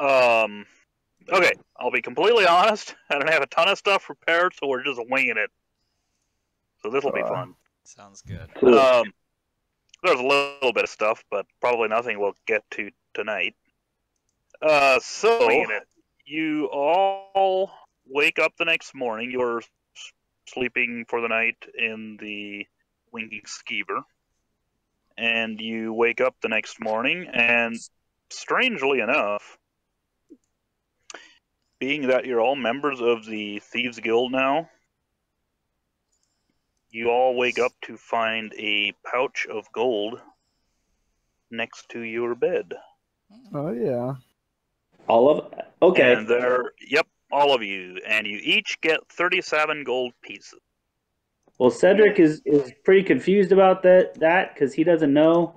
Um, okay, I'll be completely honest. I don't have a ton of stuff prepared, so we're just winging it. So this will be fun. Sounds good. Cool. There's a little bit of stuff, but probably nothing we'll get to tonight. So you all wake up the next morning. You're sleeping for the night in the Winking Skeever, and you wake up the next morning, and strangely enough, being that you're all members of the Thieves Guild now, you all wake up to find a pouch of gold next to your bed. Oh yeah. All of okay. And yep, all of you, and you each get 37 gold pieces. Well, Cedric is pretty confused about that because he doesn't know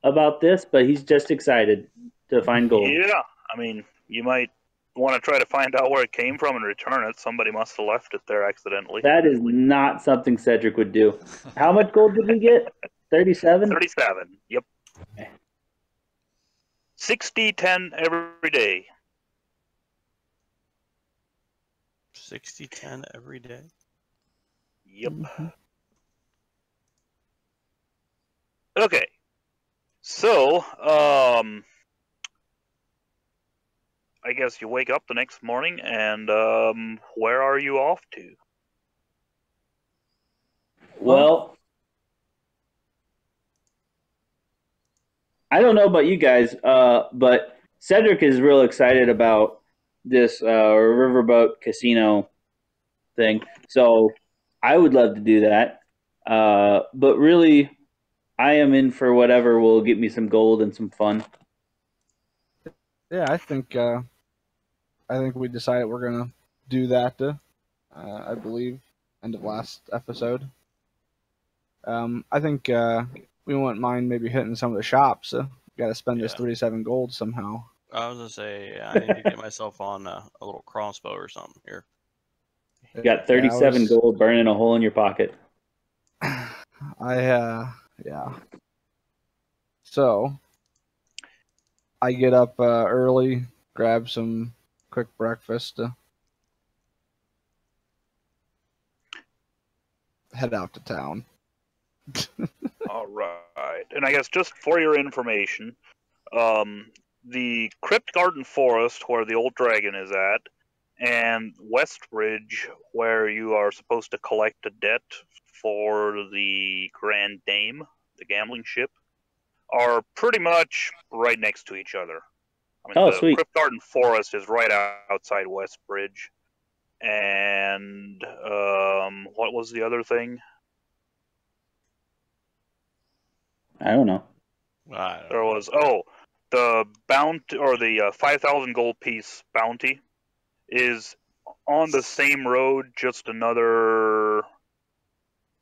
about this, but he's just excited to find gold. Yeah, I mean, you might want to try to find out where it came from and return it. Somebody must have left it there accidentally. That is not something Cedric would do. How much gold did we get? 37? 37, yep. 60-10 every day. 60-10 every day? Yep. Okay. So, I guess you wake up the next morning, and where are you off to? Well, I don't know about you guys, but Cedric is real excited about this riverboat casino thing. So I would love to do that. But really, I am in for whatever will get me some gold and some fun. Yeah, I think we decided we're gonna do that. I believe end of last episode. I think we wouldn't mind maybe hitting some of the shops. Got to spend this 37 gold somehow. I was gonna say I need to get myself on a little crossbow or something here. You got 37 gold burning a hole in your pocket. Yeah. So I get up early, grab some quick breakfast, head out to town. All right. And I guess just for your information, the Crypt Garden Forest, where the old dragon is at, and Westbridge, where you are supposed to collect a debt for the Grand Dame, the gambling ship, are pretty much right next to each other. I mean, the sweet. Crypt Garden Forest is right outside Westbridge. And what was the other thing? I don't know. There was the bounty, or the 5,000 gold piece bounty is on the same road, just another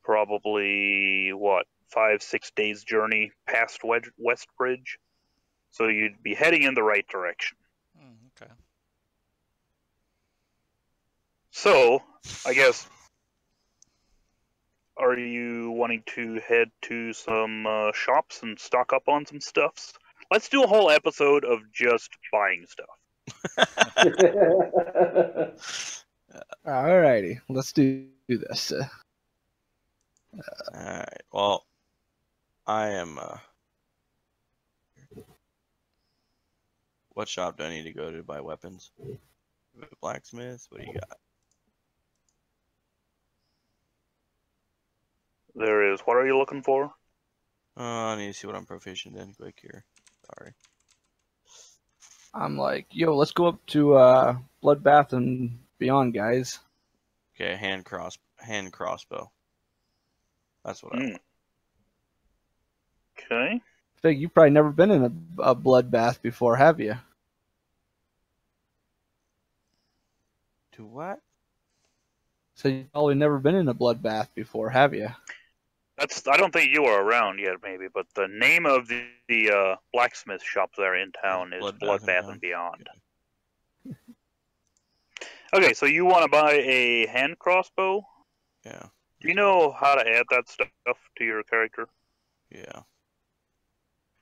probably 5-6 days journey past Westbridge. So you'd be heading in the right direction. Okay. So I guess, are you wanting to head to some shops and stock up on some stuffs? Let's do a whole episode of just buying stuff. Alrighty, let's do this. Alright, well, I am, what shop do I need to go to buy weapons? Blacksmith, what do you got? There is, what are you looking for? I need to see what I'm proficient in quick here. Sorry. I'm like, yo, let's go up to Bloodbath and Beyond, guys. Okay, hand crossbow. That's what I want. Okay. Fig, you've probably never been in a Bloodbath before, have you? To what? So you've probably never been in a Bloodbath before, have you? I don't think you are around yet, maybe, but the name of the blacksmith shop there in town is Bloodbath and Beyond. Okay, so you want to buy a hand crossbow? Yeah. Do you know how to add that stuff to your character? Yeah.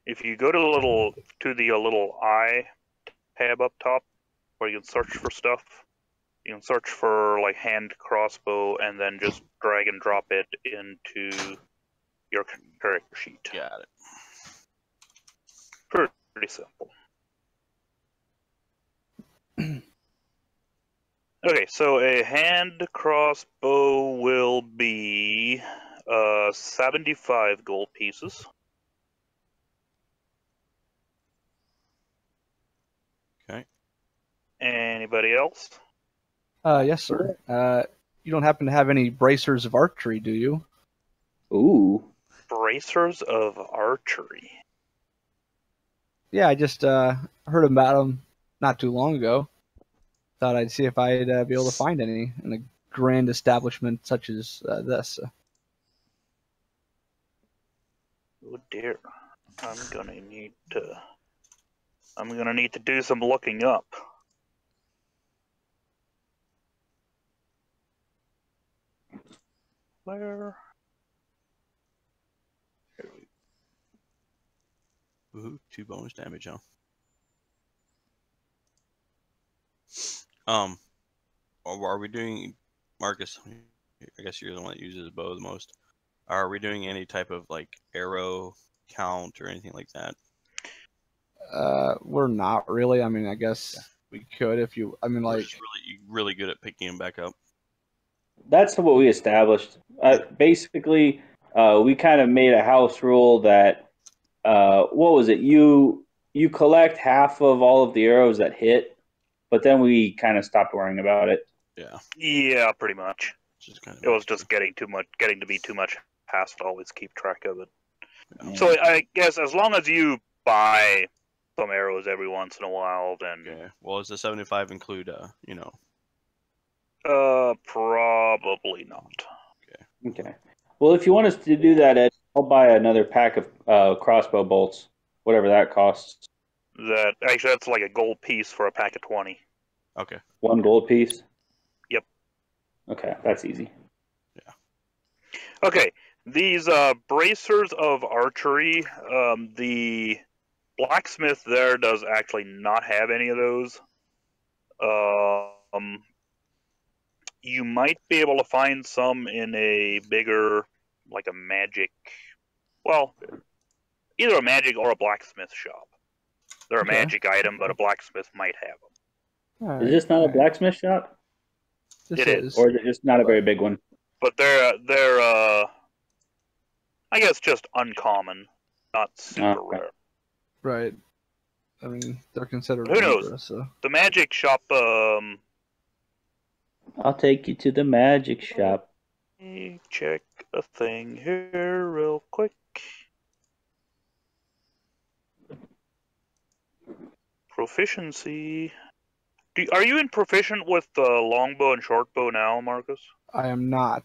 If you go to the little eye tab up top where you can search for stuff. You can search for like hand crossbow and then just drag and drop it into your character sheet. Got it. Pretty simple. Okay, so a hand crossbow will be 75 gold pieces. Okay. Anybody else? Yes, sir. You don't happen to have any bracers of archery, do you? Ooh. Bracers of archery. Yeah, I just heard about them not too long ago. Thought I'd see if I'd be able to find any in a grand establishment such as this. Oh dear. I'm gonna need to do some looking up. Where? Ooh, 2 bonus damage, huh? Are we doing, Marcus? I guess you're the one that uses bow the most. Are we doing any type of like arrow count or anything like that? We're not really. I mean, I guess we could if you. I mean, We're like, just really good at picking them back up. That's what we established. Basically, we kind of made a house rule that what was it? You collect half of all of the arrows that hit, but then we kind of stopped worrying about it. Yeah, Yeah, pretty much. just kind of. It was just getting to be too much hassle to always keep track of it. Yeah. So I guess as long as you buy some arrows every once in a while, then Okay. Well, does the 75 include probably not. Okay. Well, if you want us to do that, Ed, I'll buy another pack of crossbow bolts, whatever that costs. That actually that's like a gold piece for a pack of 20. Okay. 1 gold piece. Yep. Okay, that's easy. Okay, these bracers of archery, the blacksmith there does actually not have any of those. You might be able to find some in a bigger, like a magic, well, either a magic or a blacksmith shop. They're a Okay. magic item, but a blacksmith might have them. all Is right, this not all a right. blacksmith shop? This It is. Or is it just not a very big one? But they're I guess just uncommon, not super Okay. rare. Right. I mean, they're considered Who knows? dangerous. So. The magic shop, I'll take you to the magic shop. let me check a thing here real quick. Proficiency. Are you in proficient with longbow and shortbow now, Marcus? I am not.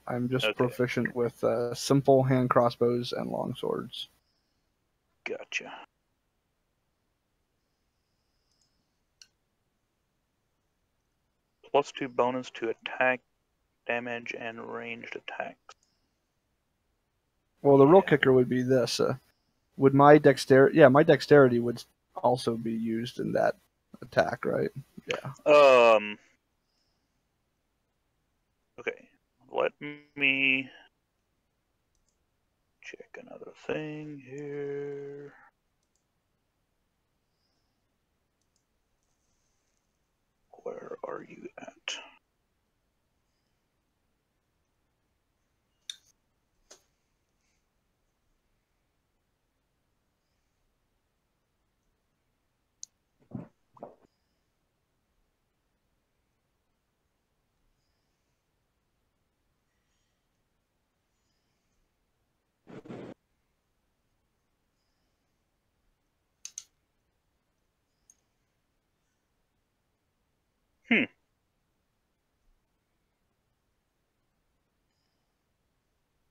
I'm just Okay. proficient with simple hand crossbows and long swords. Gotcha. +2 bonus to attack, damage, and ranged attacks. Well, the real Yeah. kicker would be this. Would my dexterity? Yeah, my dexterity would also be used in that attack, right? Yeah. Okay. Let me check another thing here. Where are you at?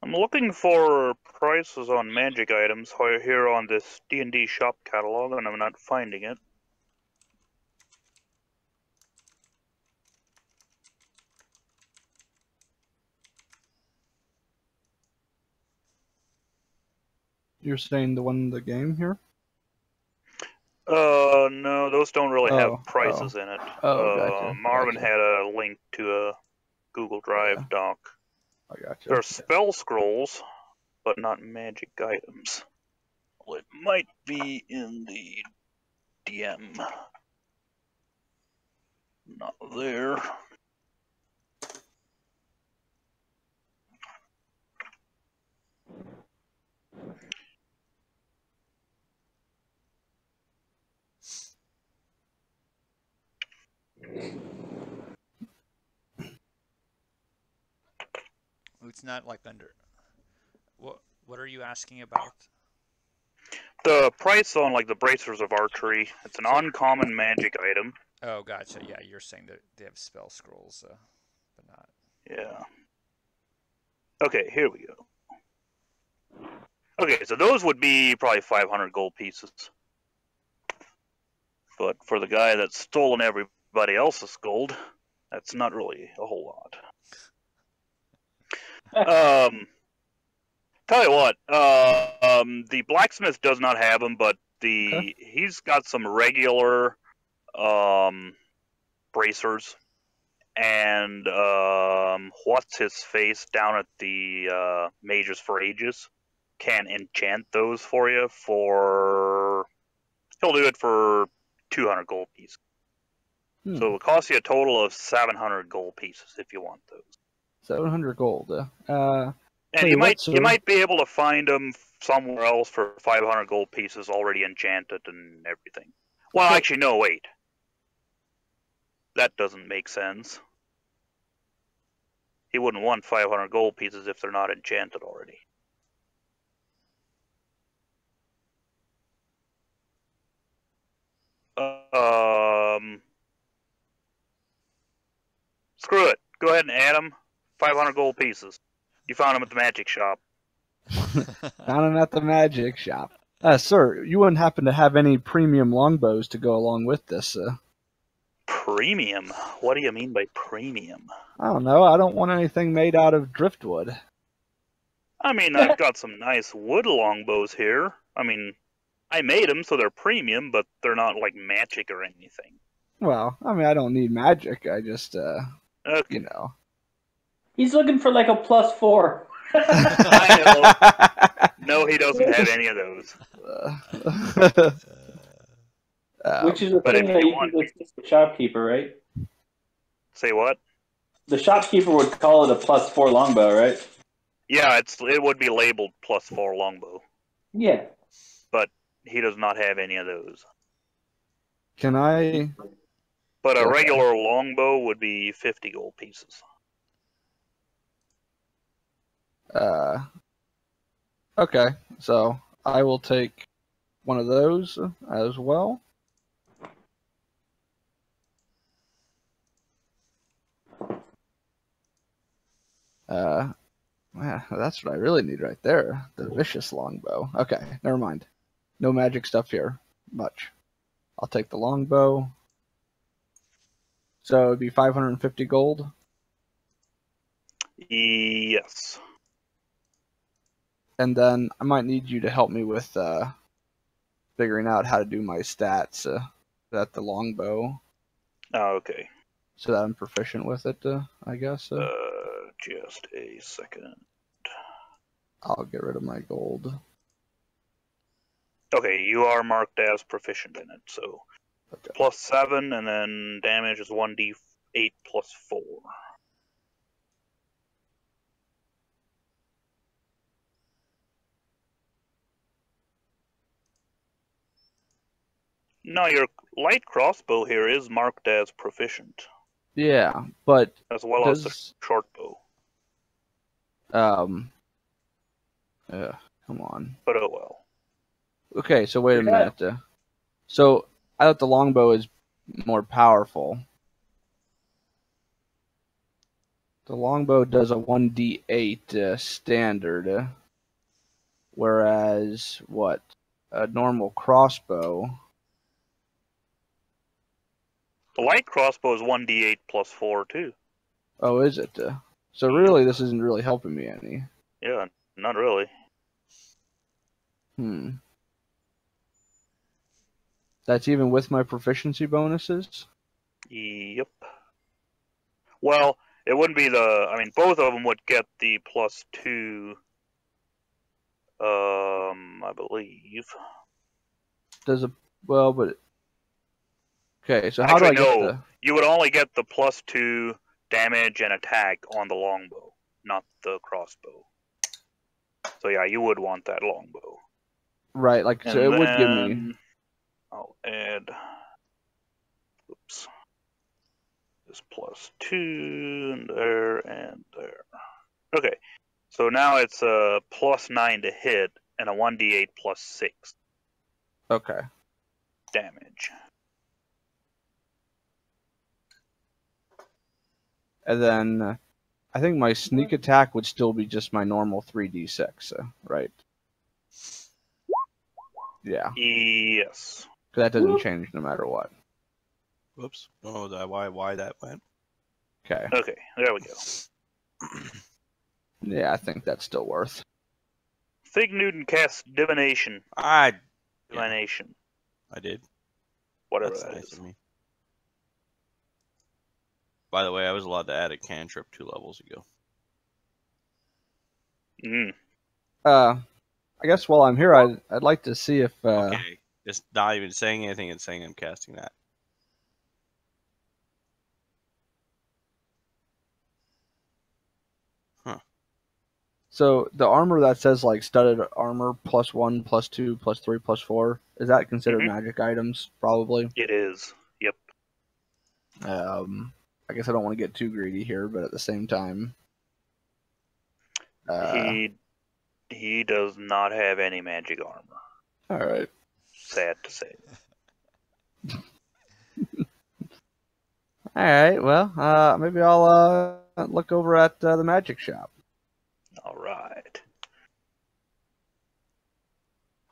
I'm looking for prices on magic items here on this D&D shop catalog, and I'm not finding it. You're saying the one in the game here? No, those don't really Oh, have prices in it. Gotcha. Marvin Gotcha. had a link to a Google Drive Yeah. doc. I gotcha. There are spell scrolls, but not magic items. Well, it might be in the DM. Not there. It's not like under. What are you asking about? The price on like the bracers of archery. It's an uncommon magic item. Oh, gotcha. Yeah, you're saying that they have spell scrolls, but not. Yeah. Okay, here we go. Okay, so those would be probably 500 gold pieces. But for the guy that's stolen everybody else's gold, that's not really a whole lot. Tell you what, the blacksmith does not have them, but he's got some regular bracers, and what's his face down at the Mages for Ages can enchant those for you for. He'll do it for 200 gold pieces. So it will cost you a total of 700 gold pieces if you want those. 700 gold. And you might be able to find them somewhere else for 500 gold pieces already enchanted and everything. Well, actually, no, wait. That doesn't make sense. He wouldn't want 500 gold pieces if they're not enchanted already. Screw it. Go ahead and add them. 500 gold pieces. You found them at the magic shop. Found them at the magic shop. Sir, you wouldn't happen to have any premium longbows to go along with this? Premium? What do you mean by premium? I don't know. I don't want anything made out of driftwood. I mean, I've got some nice wood longbows here. I mean, I made them so they're premium, but they're not like magic or anything. Well, I mean, I don't need magic. I just, you know. He's looking for like a +4. I know. No, he doesn't have any of those. Which is the thing that you can assist the shopkeeper, right? Say what? The shopkeeper would call it a +4 longbow, right? Yeah, it would be labeled +4 longbow. Yeah. But he does not have any of those. Can I? But a regular longbow would be 50 gold pieces. Okay, so I will take one of those as well. Yeah, that's what I really need right there. The vicious longbow. Okay, never mind. No magic stuff here. Much. I'll take the longbow. So it'd be 550 gold? Yes. And then I might need you to help me with figuring out how to do my stats at the longbow. Oh, okay. So that I'm proficient with it, I guess. Just a second. I'll get rid of my gold. Okay, you are marked as proficient in it, so Okay. +7, and then damage is 1d8 +4. No, your light crossbow here is marked as proficient. Yeah, but as well as the short bow. Come on. But oh well. Okay, so wait a minute. So I thought the longbow is more powerful. The longbow does a 1d8 standard, whereas what a normal crossbow. The light crossbow is 1d8 +4 too. Oh, is it? So really, this isn't really helping me any. Yeah, not really. That's even with my proficiency bonuses? Yep. Well, it wouldn't be the. I mean, both of them would get the +2. I believe. Does a well, but okay. So how do I Actually, get no. the? You would only get the +2 damage and attack on the longbow, not the crossbow. So yeah, you would want that longbow. Right, like so it would give me. then I'll add. Oops. This +2 and there and there. Okay, so now it's a +9 to hit and a 1d8 +6 Okay. damage. And then I think my sneak attack would still be just my normal 3d6, right? Yeah, Yes. 'cause that doesn't change no matter what. Whoops. Don't know that why that went. Okay. Okay, there we go. Yeah, I think that's still worth. Fig Newton casts divination. Yeah. Divination. I did. Whatever That's that nice is. of me. By the way, I was allowed to add a cantrip 2 levels ago. Mm. I guess while I'm here, I'd like to see if Okay. Just not even saying anything and saying I'm casting that. so the armor that says like studded armor +1, +2, +3, +4 is that considered Mhm. magic items? Probably. It is. Yep. I guess I don't want to get too greedy here, but at the same time, He does not have any magic armor. all right. Sad to say. All right. Well, maybe I'll look over at the magic shop. All right.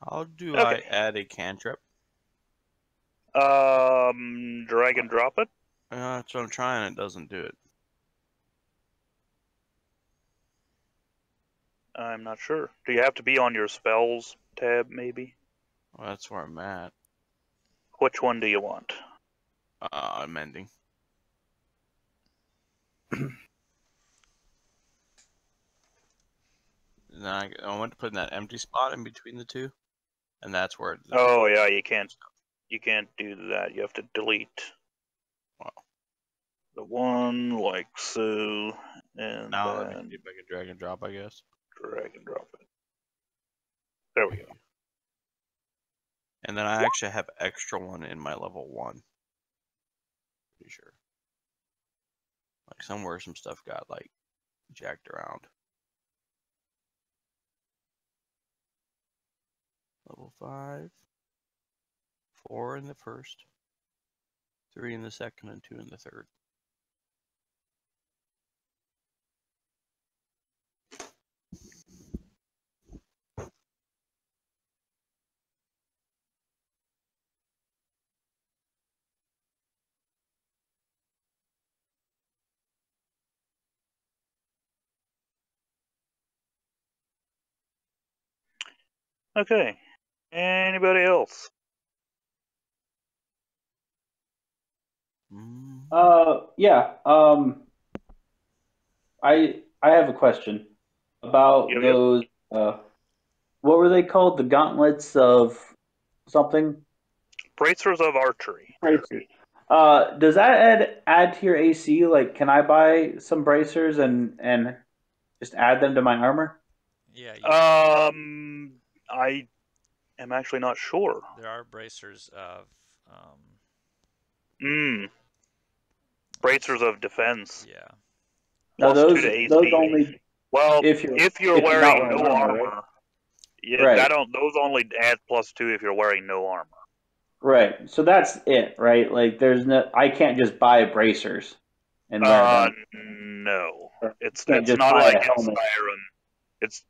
How do Okay. I add a cantrip? Drag and drop it. That's what I'm trying. It doesn't do it. I'm not sure. Do you have to be on your spells tab, maybe? Well, that's where I'm at. Which one do you want? Amending. Then I went to put in that empty spot in between the two, and that's where. Oh yeah, you can't do that. You have to delete Wow. the one like so, and Now let me then see if I can drag and drop. I guess. drag and drop it. There we go. And then I actually have extra one in my level 1. Pretty sure. Like somewhere some stuff got like jacked around. Level 5. 4 in the first. 3 in the second and 2 in the third. Okay. Anybody else? Yeah. I have a question about Yep. those. What were they called? The gauntlets of something. Bracers of archery. Bracers. Does that add to your AC? Like, can I buy some bracers and just add them to my armor? Yeah, I am actually not sure. there are bracers of. Bracers of defense. Yeah. Now Plus 2 those to AC. those only Well, if you're if you're not wearing wearing no armor, armor, right? yeah, Right. those only add +2 if you're wearing no armor. right. So that's it, right? Like, I can't just buy bracers and wear them. No, it's Can't just not buy like a in helmet. Skyrim.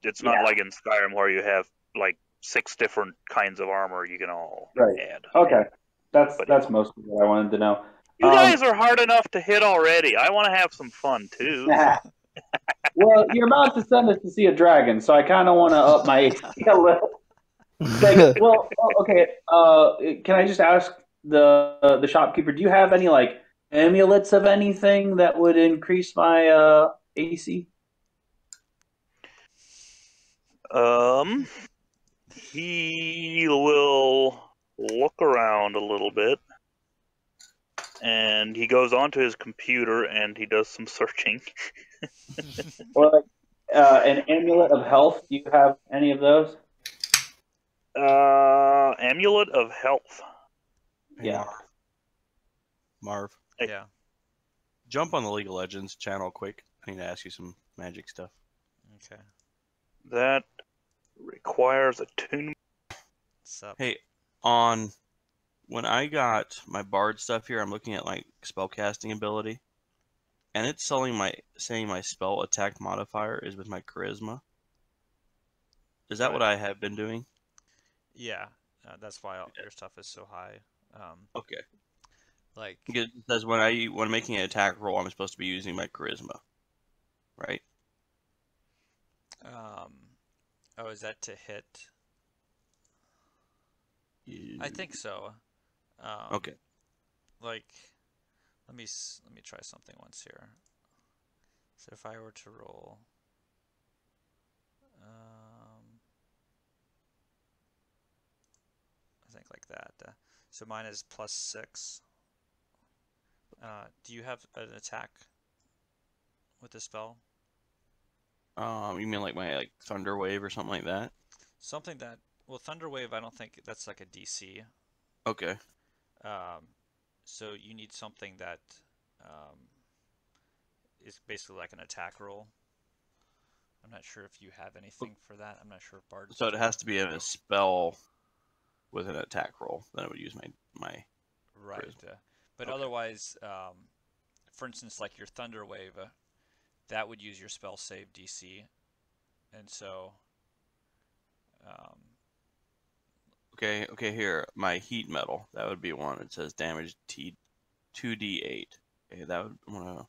It's not Yeah. like in Skyrim where you have like 6 different kinds of armor you can all Right. add. Okay, that's But- that's mostly what I wanted to know. You guys are hard enough to hit already. I want to have some fun too. Well, you're about to send us to see a dragon, so I kind of want to up my AC a little. Like, well, okay. Can I just ask the shopkeeper, do you have any like amulets of anything that would increase my AC? He will look around a little bit, and he goes onto his computer and he does some searching. Or like an amulet of health? Do you have any of those? Amulet of Health. Hey, Yeah. Marv, Yeah. jump on the League of Legends channel quick. I need to ask you some magic stuff. Okay. That requires attunement. What's up? Hey, when I got my Bard stuff here, I'm looking at like spellcasting ability, and it's saying my spell attack modifier is with my charisma. Is that Right. what I have been doing? Yeah. That's why your stuff is so high. Okay. Like, Because it says when making an attack roll, I'm supposed to be using my charisma, right? oh, is that to hit? I think so. Okay. Like, let me try something once here. So if I were to roll, I think like that. So mine is +6. Do you have an attack with the spell? You mean like my Thunder Wave or something like that? Something that, well, Thunder Wave, I don't think that's like a DC. Okay. So you need something that is basically like an attack roll. I'm not sure if you have anything for that. I'm not sure if Bard. So it has to be a spell with an attack roll. Then I would use my Right. But Okay. otherwise, for instance, like your Thunder Wave, that would use your spell save DC. And so, Okay, here, my heat metal. That would be one. It says damage T 2d8. Okay, that would wanna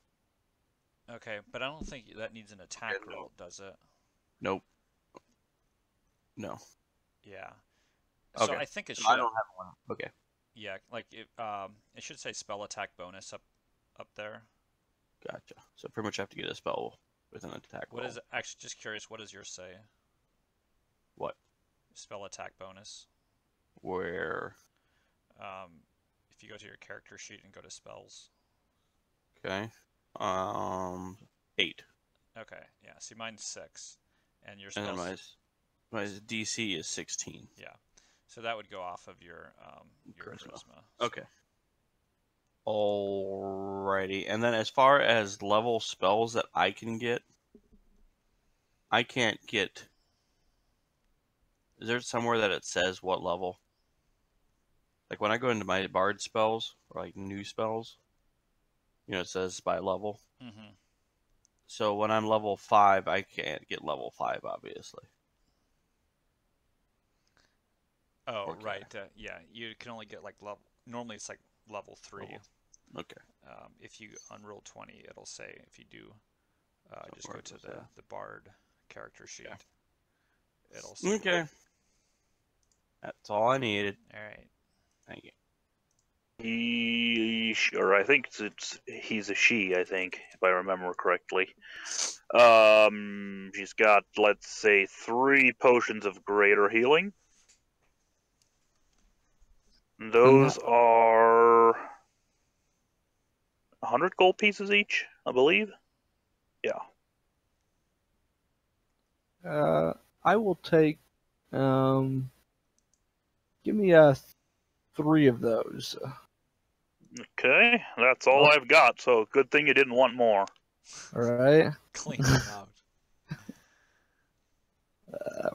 okay, but I don't think that needs an attack no. roll, does it? Nope. No. Yeah. So Okay. I think it So should. I don't have one. Okay. Yeah, like it should say spell attack bonus up there. Gotcha. So pretty much have to get a spell with an attack What roll. is actually, just curious, what does yours say? What? Spell attack bonus. Where? If you go to your character sheet and go to spells. Okay. 8. Okay, yeah. See, mine's 6, and your And then spells. my DC is 16. Yeah, so that would go off of your Charisma. charisma. Okay. Alrighty. And then as far as level spells that I can get, I can't get. Is there somewhere that it says what level? Like when I go into my Bard spells or like new spells, it says by level. Mm-hmm. So when I'm level 5, I can't get level 5, obviously. Oh, Okay. right. Yeah, you can only get like level. Normally, it's like level 3. Okay. If you unroll 20, it'll say if you do. Just go where to was that? the Bard character sheet. Okay. It'll say. Okay. That's all I needed. All right. Thank you. I think he's a she, I think, if I remember correctly. She's got, let's say, 3 potions of greater healing. Those are 100 gold pieces each, I believe. Yeah. I will take. Give me 3 of those. Okay, that's all I've got, so good thing you didn't want more. All right. Clean them out.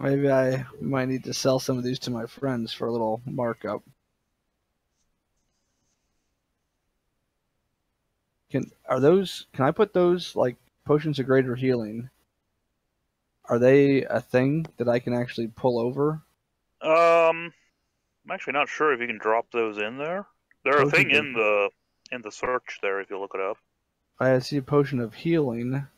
Maybe I might need to sell some of these to my friends for a little markup. Can I put those like potions of greater healing? Are they a thing that I can actually pull over? I'm actually not sure if you can drop those in there. They're a thing in the search there if you look it up. I see a potion of healing.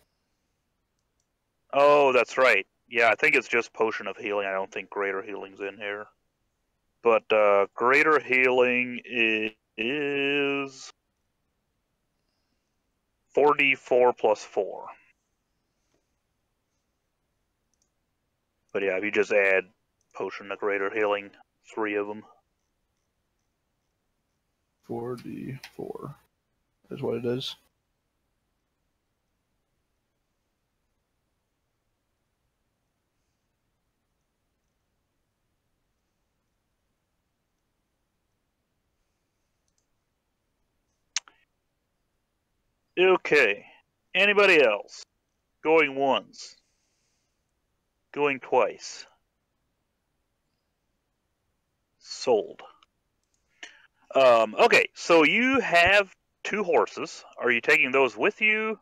Oh, that's right. Yeah, I think it's just potion of healing. I don't think greater healing's in here. but greater healing is 4d4 plus 4. But yeah, if you just add potion to greater healing, 3 of them. 4d4 is what it is. Okay. Anybody else? Going once. Going twice. Sold. Okay, so you have 2 horses. Are you taking those with you?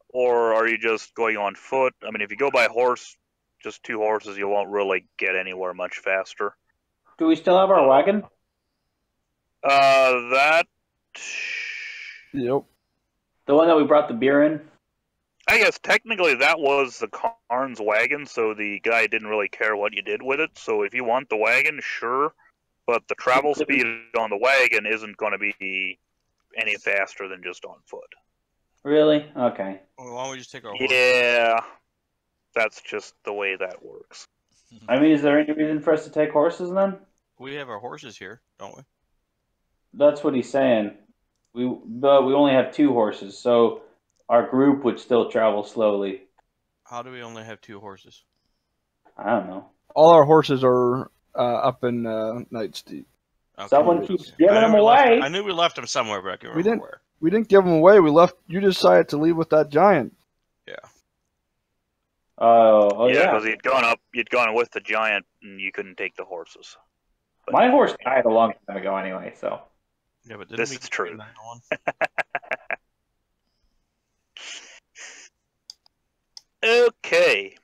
Or are you just going on foot? I mean, if you go by horse, just 2 horses, you won't really get anywhere much faster. Do we still have our wagon? That... Yep. The one that we brought the beer in? I guess technically that was the Carn's wagon, so the guy didn't really care what you did with it. So if you want the wagon, sure. But the travel speed on the wagon isn't going to be any faster than just on foot. Really? Okay. Well, why don't we just take our horse? Yeah, that's just the way that works. I mean, is there any reason for us to take horses then? We have our horses here, don't we? That's what he's saying. But we only have 2 horses, so our group would still travel slowly. How do we only have 2 horses? I don't know. All our horses are up in Night's Deep. Okay. Someone keeps giving them away. I knew we left them somewhere, but I can't We remember where. We didn't give them away. We left. You decided to leave with that giant. Yeah. Oh yeah, yeah. because you'd gone with the giant, and you couldn't take the horses. But My horse died a long time ago anyway, so. Yeah, but This is true. Okay.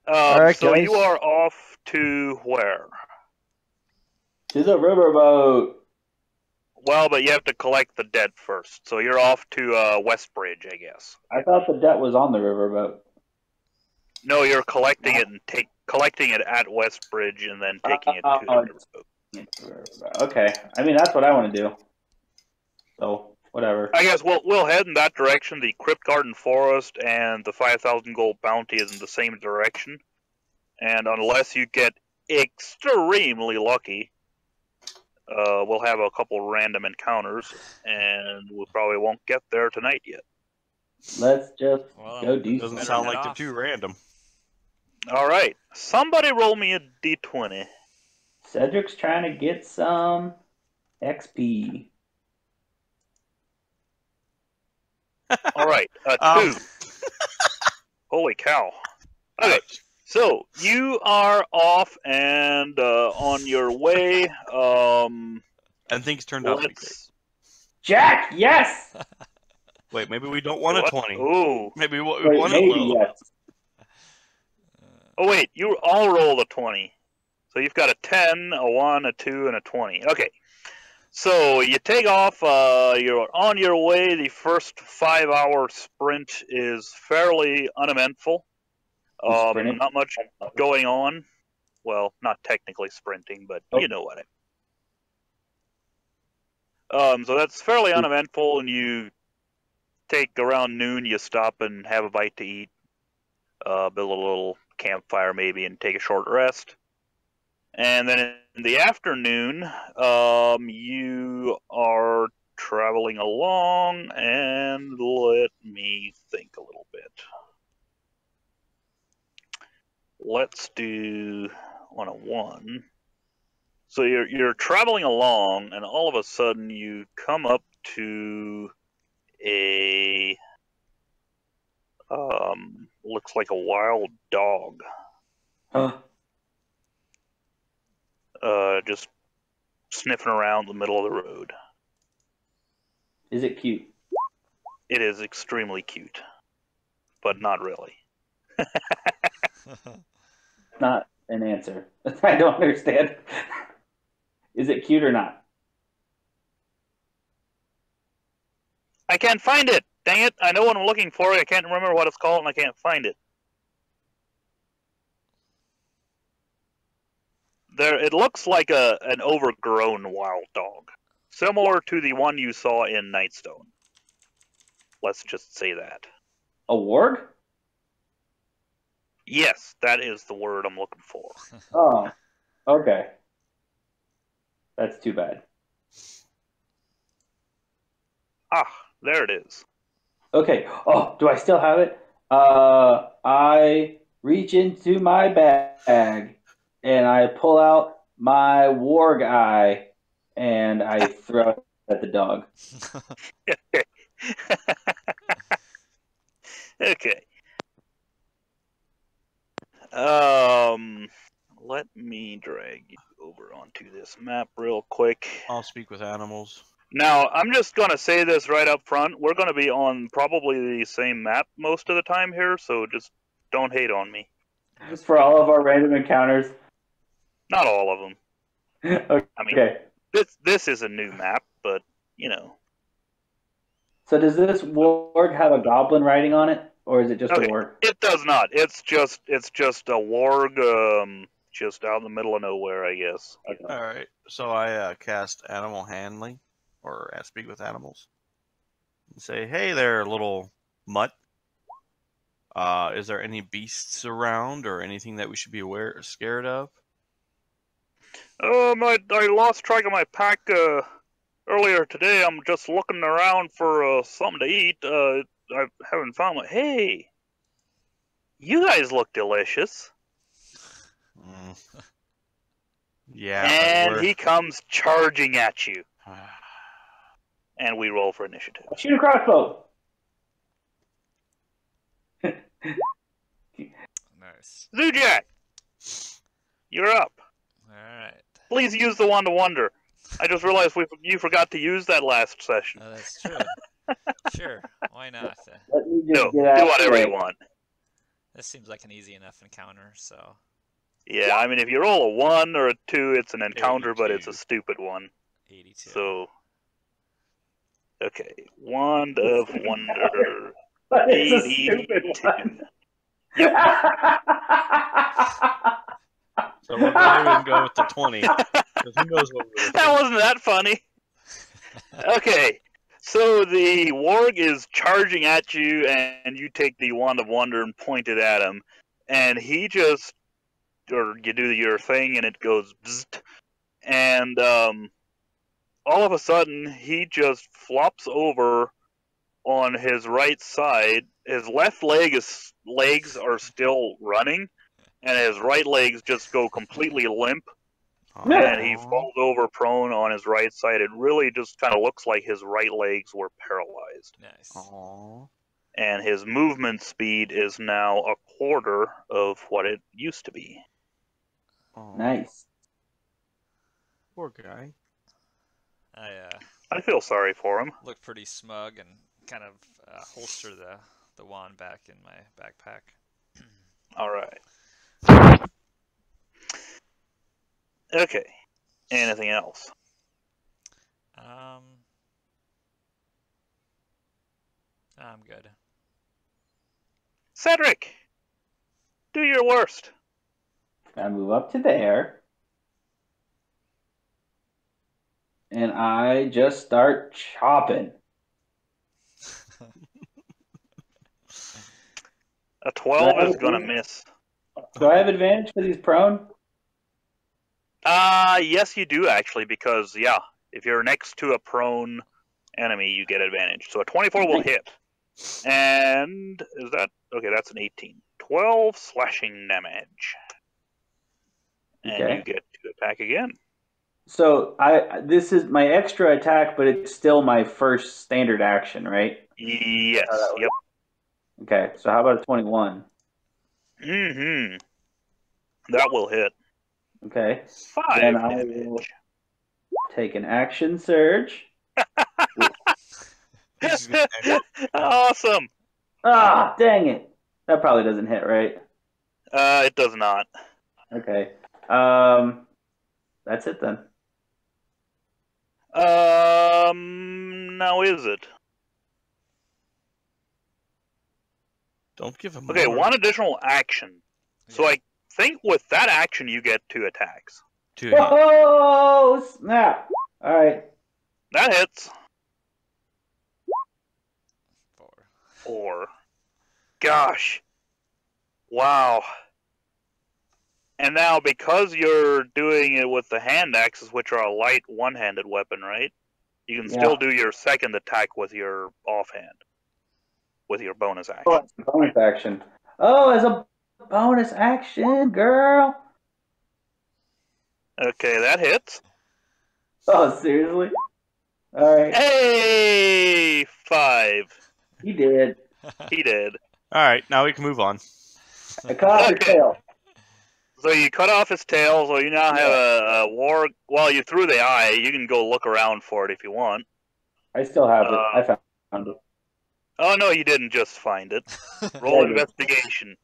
Alright, so guys. you are off to where? To the riverboat. Well, but you have to collect the debt first. So you're off to Westbridge, I guess. I thought the debt was on the riverboat. No, you're collecting it and collecting it at Westbridge and then taking it to the riverboat. Okay. I mean, that's what I want to do. So, whatever. I guess we'll head in that direction. The Crypt Garden Forest and the 5,000 gold bounty is in the same direction. And unless you get extremely lucky, we'll have a couple random encounters, and we probably won't get there tonight yet. Let's just Well, go do Doesn't Better sound head like they're off. too random. All right, somebody roll me a d20. Cedric's trying to get some XP. All right, 2. Holy cow. Okay, so you are off and on your way. And things turned out to be great. Jack, yes! Wait, maybe we don't want a 20. Ooh. Maybe we Wait, want a maybe little. yes. Oh, wait, you all rolled a 20. So you've got a 10, a 1, a 2, and a 20. Okay. So you take off, you're on your way. The first 5-hour sprint is fairly uneventful. Sprinting? Not much going on. Well, not technically sprinting, but you know what so that's fairly uneventful, and you take around noon, you stop and have a bite to eat, build a little campfire maybe, and take a short rest. And then in the afternoon, you are traveling along, and let me think a little bit. Let's do 101. So you're traveling along, and all of a sudden you come up to a looks like a wild dog. Huh. Just sniffing around the middle of the road. Is it cute? It is extremely cute, but not really. Not an answer. I don't understand. Is it cute or not? I can't find it! Dang it! I know what I'm looking for. I can't remember what it's called, and I can't find it. it looks like an overgrown wild dog, similar to the one you saw in Nightstone. Let's just say that. A warg? Yes, that is the word I'm looking for. Oh, okay. That's too bad. Ah, there it is. Okay. Oh, do I still have it? I reach into my bag and I pull out my warg eye and I throw it at the dog. Okay. Let me drag you over onto this map real quick. I'll speak with animals. Now, I'm just gonna say this right up front. We're gonna be on probably the same map most of the time here, so just don't hate on me. Just for all of our random encounters. Not all of them. Okay. I mean, this is a new map, but you know. So does this warg have a goblin riding on it, or is it just Okay. a warg? It does not. It's just a warg, just out in the middle of nowhere, I guess. Okay. All right. So I cast animal handling, or speak with animals, and say, "Hey there, little mutt. Is there any beasts around, or anything that we should be scared of?" I lost track of my pack earlier today. I'm just looking around for something to eat. I haven't found one. Hey, you guys look delicious. Yeah. And but he comes charging at you. And we roll for initiative. Shoot a crossbow. Nice. Zujak, you're up. Alright. Please use the Wand of Wonder. I just realized you forgot to use that last session. Oh, that's true. Sure. Why not? Let me No, just get out do of whatever the you way. want. This seems like an easy enough encounter, so. Yeah, I mean, if you roll a 1 or a 2, it's an encounter, but it's a 82. stupid one. 82. So, okay, Wand of Wonder. But it's a 82. stupid one. So we'll go ahead and go with the 20. 'Cause who knows what we're That wasn't that funny. Okay, so the warg is charging at you, and you take the Wand of Wonder and point it at him, and he just, or you do your thing, and it goes bzzzt, and all of a sudden he just flops over on his right side. His left legs are still running, and his right legs just go completely limp. And he falls over prone on his right side. It really just kind of looks like his right legs were paralyzed. Nice. Aww. And his movement speed is now a quarter of what it used to be. Nice. Poor guy. I feel sorry for him. Look pretty smug and kind of holster the wand back in my backpack. All right. Okay. Anything else? I'm good. Cedric, do your worst. I move up to there. And I just start chopping. A 12 is gonna miss. Do I have advantage because he's prone? Yes, you do actually, because yeah, if you're next to a prone enemy, you get advantage. So a 24 will hit. And is that okay? That's an 18. 12 slashing damage. And Okay. you get to attack again. So this is my extra attack, but it's still my first standard action, right? Yes. Yep. Okay, so how about a 21? Mm-hmm. That will hit. Okay. 5 Then I will damage. take an action surge. Awesome. Ah, dang it. That probably doesn't hit, right? It does not. Okay. That's it then. Now is it? Don't give him Okay, more. one additional action. So I think with that action you get 2 attacks. 2 hand. Oh, snap. All right. That hits. 4. 4. Gosh. Wow. And now, because you're doing it with the hand axes, which are a light one-handed weapon, right? You can still do your second attack with your offhand. With your bonus action. Oh, it's a bonus action. Oh, as a bonus action, girl. Okay, that hits. Oh, seriously? All right. Hey! 5. He did. He did. All right, now we can move on. I cut off his Okay. tail. So you cut off his tail, so you now have a war. Well, you threw the eye. You can go look around for it if you want. I still have it. I found it. Oh, no, you didn't just find it. Roll Yeah, I did. investigation.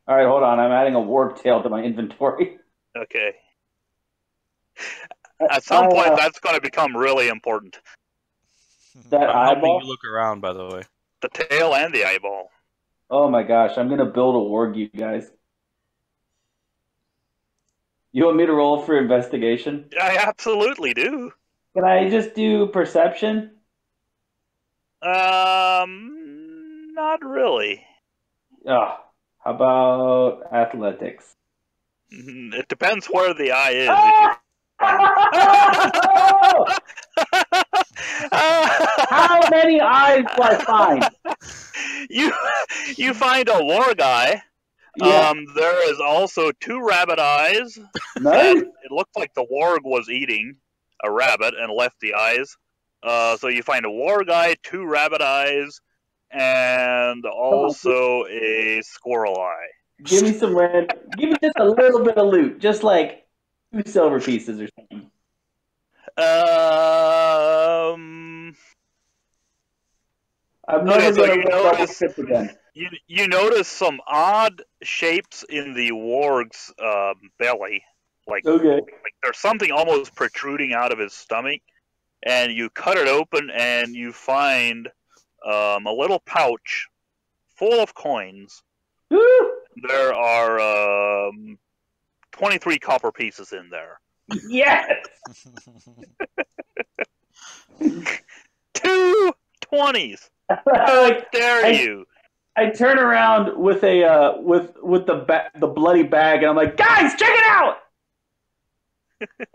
All right, hold on. I'm adding a warg tail to my inventory. Okay. At some point, that's going to become really important. That I'm helping eyeball. you look around, by the way. The tail and the eyeball. Oh my gosh, I'm gonna build a warg, you guys. You want me to roll for investigation? I absolutely do. Can I just do perception? Not really. Oh, how about athletics? It depends where the eye is. How many eyes do I find? You find a warg eye. Yeah. There is also 2 rabbit eyes. Nice. It looked like the warg was eating a rabbit and left the eyes. So you find a warg eye, 2 rabbit eyes, and also a squirrel eye. Give me some random. Give me just a little bit of loot, just like 2 silver pieces or something. I'm never so gonna you roll double notice- six again. You notice some odd shapes in the warg's belly. Like Okay. there's something almost protruding out of his stomach, and you cut it open and you find a little pouch full of coins. Woo! There are 23 copper pieces in there. Yes. 2 20s. How Like, dare you? I turn around with a with the bloody bag, and I'm like, guys, check it out!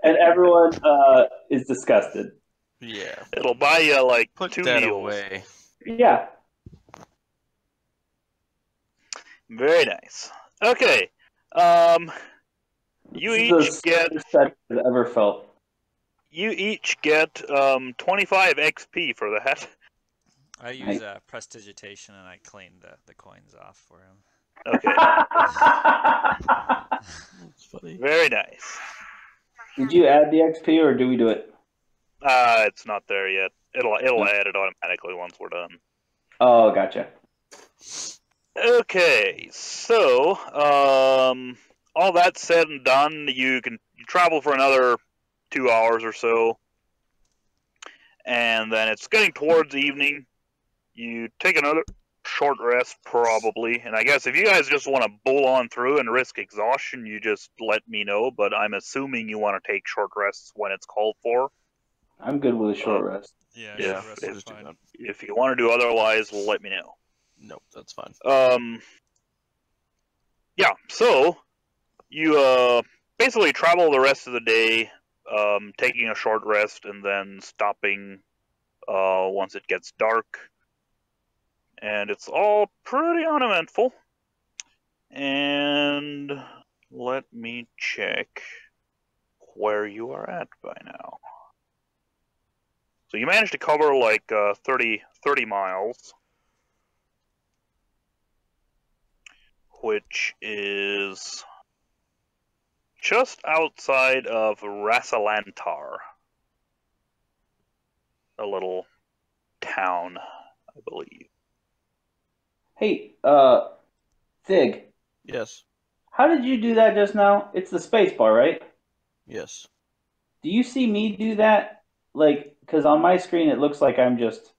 And everyone is disgusted. Yeah. It'll buy you like Put 2 that meals. away. Yeah. Very nice. Okay. You This is each the get smartest I've ever felt. 25 XP for that. I use prestidigitation and I clean the coins off for him. Okay. That's funny. Very nice. Did you add the XP or do we do it? It's not there yet. It'll add it automatically once we're done. Oh, gotcha. Okay, so all that said and done, you travel for another 2 hours or so, and then it's getting towards evening. You take another short rest, probably, and I guess if you guys just want to bull on through and risk exhaustion, you just let me know, but I'm assuming you want to take short rests when it's called for. I'm good with a short rest. Yeah, Yeah, short rest if- is fine. If you want to do otherwise, let me know. Nope, that's fine. Yeah, so you basically travel the rest of the day, taking a short rest and then stopping once it gets dark. And it's all pretty uneventful. And let me check where you are at by now. So you managed to cover like 30 miles. Which is just outside of Rassalantar. A little town, I believe. Hey, Thig, Yes. how did you do that just now? It's the space bar, right? Yes. Do you see me do that? Like, because on my screen it looks like I'm just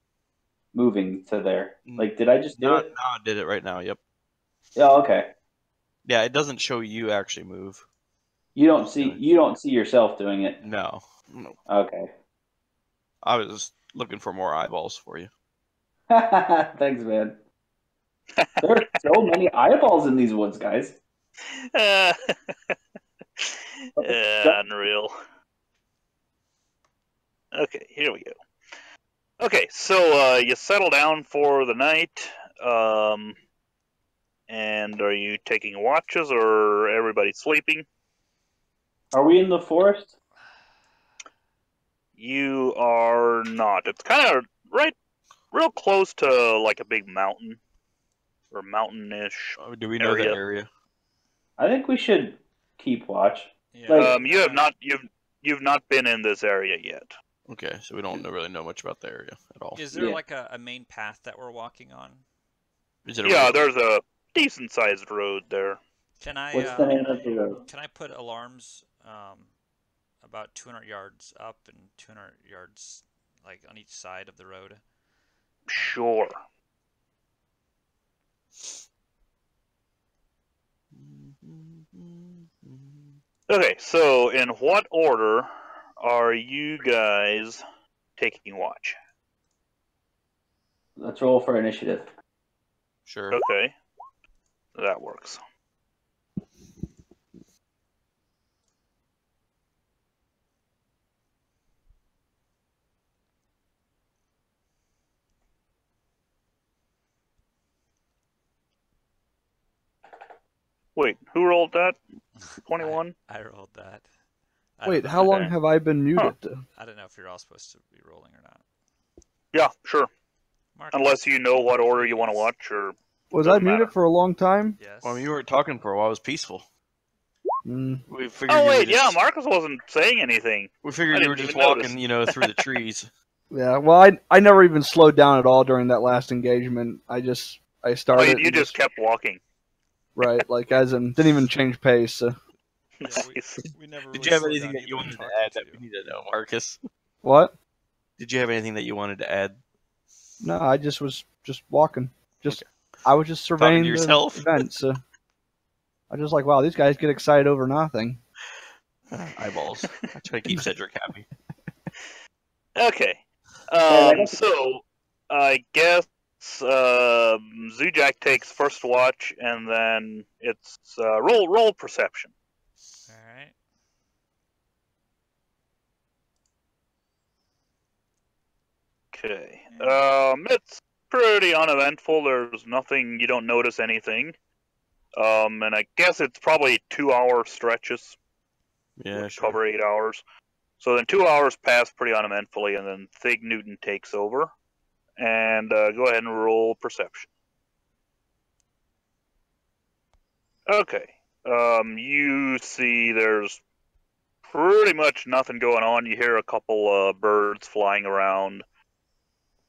moving to there. Like, did I just do No, it? I did it right now. Yep. Oh, okay. Yeah, it doesn't show you actually move. You don't see yourself doing it. No. Okay. I was looking for more eyeballs for you. Thanks, man. There are so many eyeballs in these woods, guys. Unreal. Okay, here we go. Okay, so you settle down for the night, and are you taking watches or everybody sleeping? Are we in the forest? You are not. It's kind of real close to like a big mountain or mountainish. Do we know the Area. area? I think we should keep watch. Yeah. Like- You have not. You've not been in this area yet. Okay, so we don't really know much about the area at all. Is there Yeah. like a main path that we're walking on? Is it a Yeah, road? there's a decent sized road there. Can I What's the name of the road? can I put alarms about 200 yards up and 200 yards like on each side of the road? Sure. Okay, so in what order are you guys taking watch? Let's roll for initiative. Sure. Okay, that works. Wait, who rolled that? 21? I rolled that. Wait, how long Okay. have I been muted? I don't know if you're all supposed to be rolling or not. Yeah, sure. Marcus, Unless you know what order you want to please. watch, or Was I Doesn't muted matter. for a long time? Yes. Well, you weren't talking for a while. It was peaceful. Mm. We figured oh you were wait, yeah, just- Marcus wasn't saying anything. We I figured you were didn't just even notice. walking, through the trees. Yeah, well, I never even slowed down at all during that last engagement. I Oh, started. you and just kept walking. right, like as in didn't even change pace. So. Yeah, Nice. we never Did really you have slowed anything down that you even wanted to talking add that you. we need to know, Marcus? What? Did you have anything that you wanted to add? No, I just was just walking. Just Okay. I was just Talking surveying to the yourself? events. I was just like, wow, these guys get excited over nothing. Eyeballs. I try to keep Cedric happy. Okay. Yeah, So I guess Zujak takes first watch, and then it's roll perception. All right. Okay. It's pretty uneventful. There's nothing. You don't notice anything. And I guess it's probably 2-hour stretches. Yeah, which sure. cover 8 hours. So then 2 hours pass pretty uneventfully, and then Thig Newton takes over. And go ahead and roll perception. Okay. You see there's pretty much nothing going on. You hear a couple birds flying around,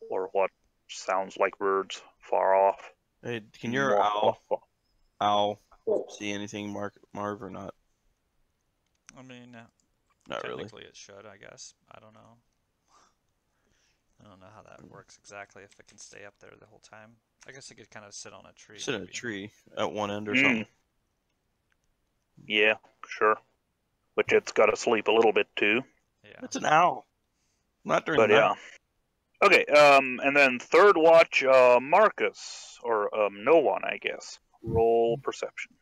or what sounds like birds far off. Hey, can your owl see anything, Marv, or not? I mean, Not really. technically it should, I guess. I don't know. I don't know how that works exactly, if it can stay up there the whole time. I guess it could kind of sit on a tree. Sit in a maybe. tree at one end or Mm. something. Yeah, sure. But it's got to sleep a little bit too. Yeah. It's an owl. Not during But the night. yeah. Okay, and then third watch, Marcus, or no one, I guess. Roll perception.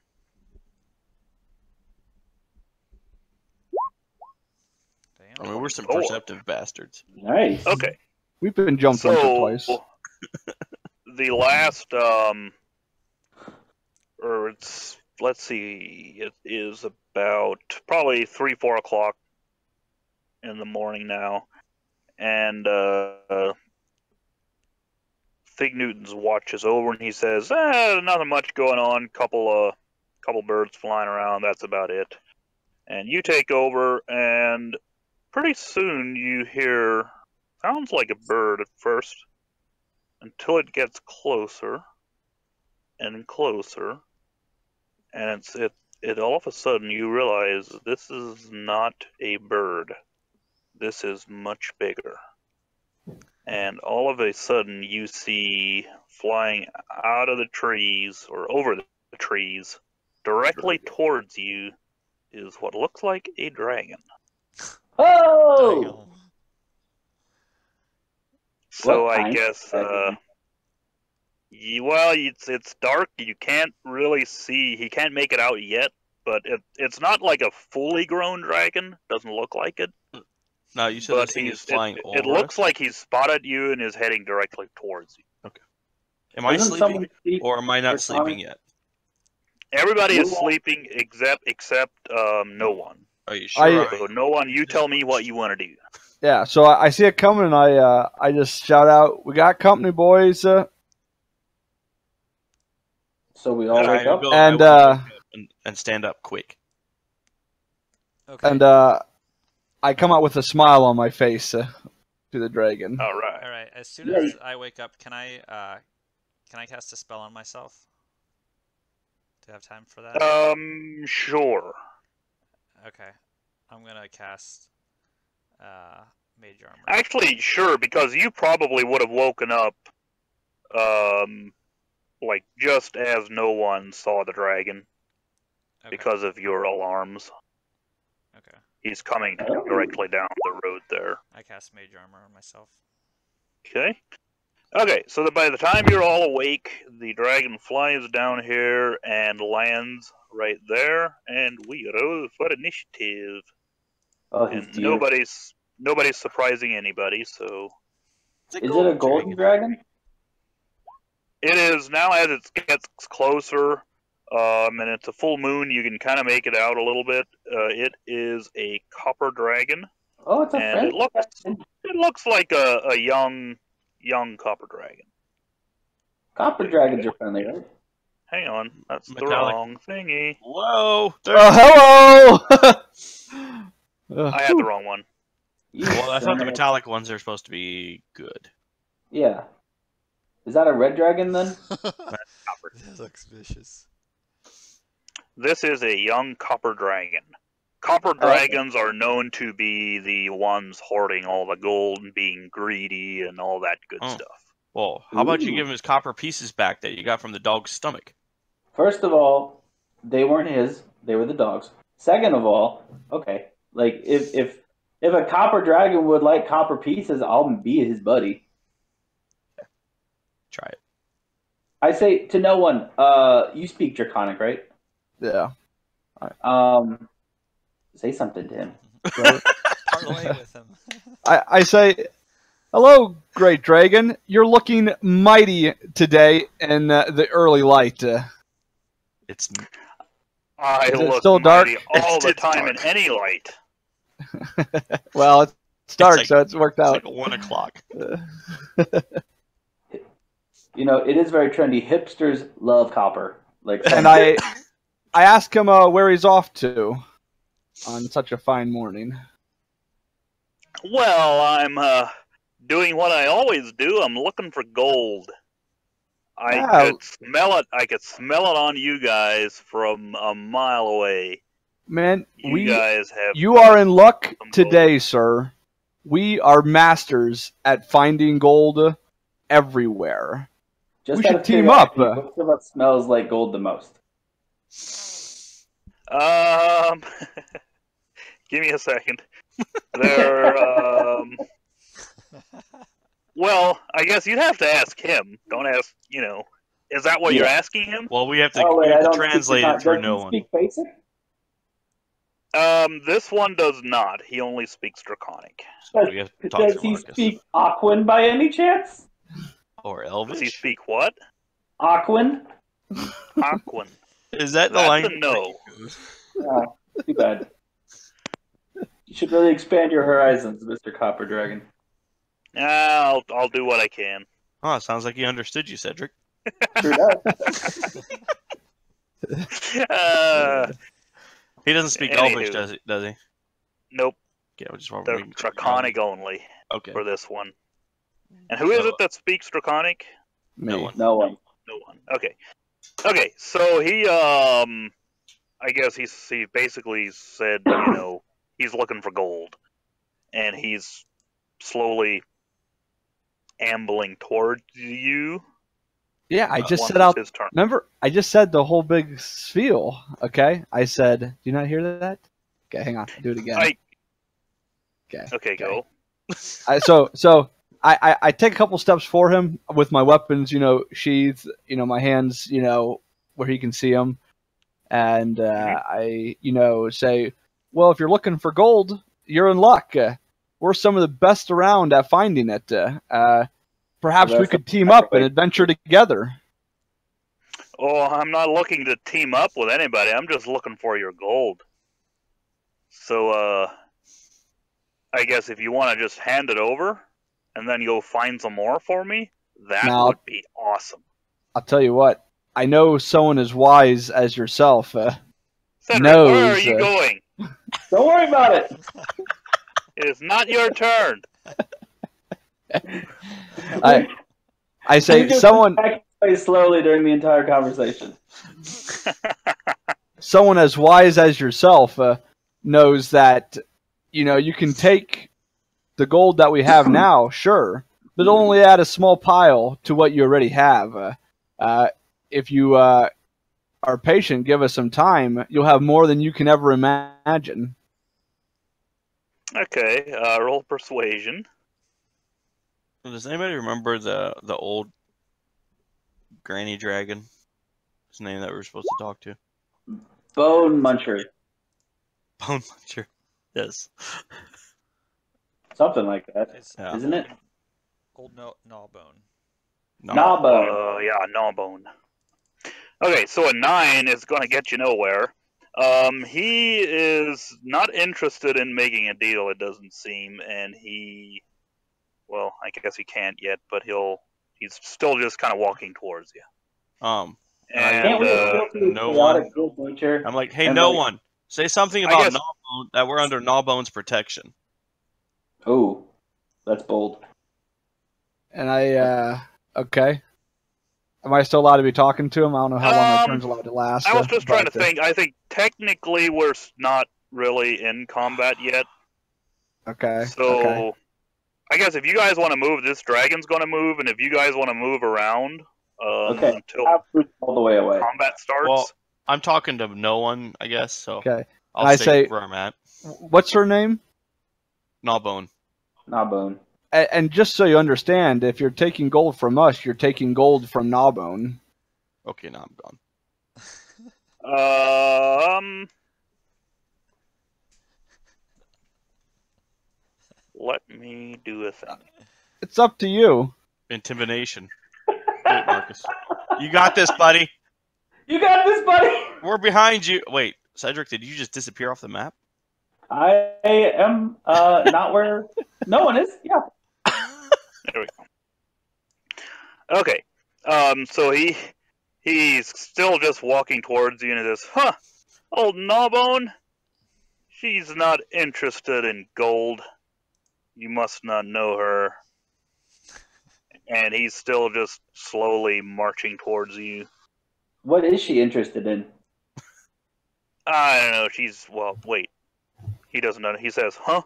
Damn. I mean, we're some 24. perceptive bastards. Nice. Okay, We've been jumped once or so twice. the last, or it's, let's see, it is about probably 3-4 o'clock in the morning now, and Thig Newton's watch is over, and he says, nothing much going on, couple birds flying around, that's about it. And you take over, and pretty soon you hear, sounds like a bird at first, until it gets closer and closer, and it all of a sudden you realize this is not a bird. This is much bigger. And all of a sudden you see flying out of the trees or over the trees directly towards you is what looks like a dragon. Oh! Damn. So What I kind of guess, dragon? well, it's dark. You can't really see. He can't make it out yet, but it's not like a fully grown dragon. Doesn't look like it. No, you said But this thing is he's flying it over looks us? like he's spotted you and is heading directly towards you. Am I Doesn't sleeping, someone speak or am I not Draconic? sleeping yet? Everybody is Blue sleeping except no one. Are you sure? I- So no one, you tell me what you want to do. Yeah, so I see it coming, and I just shout out, "We got company, boys!" So we all I wake up. will- And, I will wake up and stand up quick. Okay. And I come out with a smile on my face to the dragon. All right. All right. As soon Yeah. as I wake up, can I cast a spell on myself? Do you have time for that? Sure. Okay. I'm gonna cast Mage Armor. Actually, sure, because you probably would have woken up, like just as no one saw the dragon Okay. because of your alarms. Okay. He's coming directly down the road there. I cast Mage Armor on myself. Okay. Okay, so that by the time you're all awake, the dragon flies down here and lands right there, and we roll for initiative. Oh, he's And dear. nobody's surprising anybody, so Is it a golden dragon? it is now as it gets closer, and it's a full moon. You can kind of make it out a little bit. It is a copper dragon, Oh, it's a and friend. it looks like a young copper dragon. Copper dragons are friendly, right? Hang on, that's the Metallic. wrong thingy. Whoa! Hello! I had the wrong one. You Well, I thought son the of a- metallic ones are supposed to be good. Yeah. Is that a red dragon then? This looks vicious. This is a young copper dragon. Copper dragons are known to be the ones hoarding all the gold and being greedy and all that good Oh. stuff. Well, how about you Ooh. give him his copper pieces back that you got from the dog's stomach? First of all, they weren't his; they were the dog's. Second of all, okay, like if a copper dragon would like copper pieces, I'll be his buddy. Try it. I say to no one. You speak Draconic, right? Yeah. Say something to him. Parlay with him. I say, "Hello, great dragon. You're looking mighty today in the early light." It's I Is it look still dark? mighty all the It's time in dark. any light. Well, it's dark, like- so it's worked it's out. like 1 o'clock. You know, it is very trendy. Hipsters love copper. Like, And I ask him where he's off to on such a fine morning. Well, I'm doing what I always do. I'm looking for gold. I Yeah. could smell it. I could smell it on you guys from a mile away. Man, You guys have. you are in luck today, sir. We are masters at finding gold everywhere. just we out should of team up. curiosity, what's the one smells like gold the most? Give me a second. There. Well, I guess you'd have to ask him. Don't ask. Is that what you're Yeah. asking him? Well, we have to, Oh we wait, I have to don't translate speak it through Does no he one. speak basic? This one does not. He only speaks Draconic. So we have to talk Does to he Marcus. speak Aquan by any chance? Or Does he Elvish? speak what? Aquan? Aquan. Is that the That's a language? no. Oh, too bad. You should really expand your horizons, Mr. Copper Dragon. I'll do what I can. Oh, it sounds like he understood you, Cedric. Sure does. He doesn't speak Anywho. Elvish, does he? Nope. Yeah, we just want They're to make Draconic only Okay. for this one. And who is it that speaks Draconic? No Me. one. No one. No one. Okay. Okay, so he I guess he basically said, he's looking for gold. And he's slowly ambling towards you. Yeah, I just once set out. it's his turn. Remember, I just said the whole big spiel. Okay, I said, "Do you not hear that?" Okay, hang on, do it again. Okay, go. I take a couple steps for him with my weapons, sheathed, my hands, where he can see them, and I, say, well, if you're looking for gold, you're in luck. We're some of the best around at finding it. Perhaps we could team up and adventure together. Oh, I'm not looking to team up with anybody. I'm just looking for your gold. So, I guess if you want to just hand it over and then go find some more for me, that would be awesome. I'll tell you what. I know someone as wise as yourself Cedric, knows. where are you going? Don't worry about it. It is not your turn. I say someone slowly during the entire conversation. Someone as wise as yourself knows that you can take the gold that we have now, sure, but only add a small pile to what you already have. If you are patient, give us some time, you'll have more than you can ever imagine. Okay, roll persuasion. Does anybody remember the old granny dragon? His name that we were supposed to talk to? Bone Muncher. Bone Muncher. Yes. Something like that, It's isn't it? Old Gnawbone. Gnawbone. Yeah, Gnawbone. Okay, so a 9 is going to get you nowhere. He is not interested in making a deal, it doesn't seem, and well, I guess he can't yet, but he's still just kind of walking towards you. And no one. I'm like, hey, no one. Say something about Gnawbone, that we're under Gnawbone's protection. Oh, that's bold. And okay. Am I still allowed to be talking to him? I don't know how long my turn's allowed to last. I was just trying to think. I think technically we're not really in combat yet. Okay. So, okay. I guess if you guys want to move, this dragon's going to move, and if you guys want to move around until all the way away. Combat starts. Well, I'm talking to no one, I guess. So okay. I'll stay where I'm at. What's her name? Gnawbone. Gnawbone. And just so you understand, if you're taking gold from us, you're taking gold from Gnawbone. Okay, now I'm gone. Let me do a thing. It's up to you. Intimidation. Wait, Marcus. You got this, buddy. You got this, buddy. We're behind you. Wait, Cedric, did you just disappear off the map? I am not where no one is. Yeah. There we go. Okay. So he's still just walking towards you and he says, old Gnawbone, she's not interested in gold. You must not know her. And he's still just slowly marching towards you. What is she interested in? I don't know. Wait. He doesn't know. He says, huh?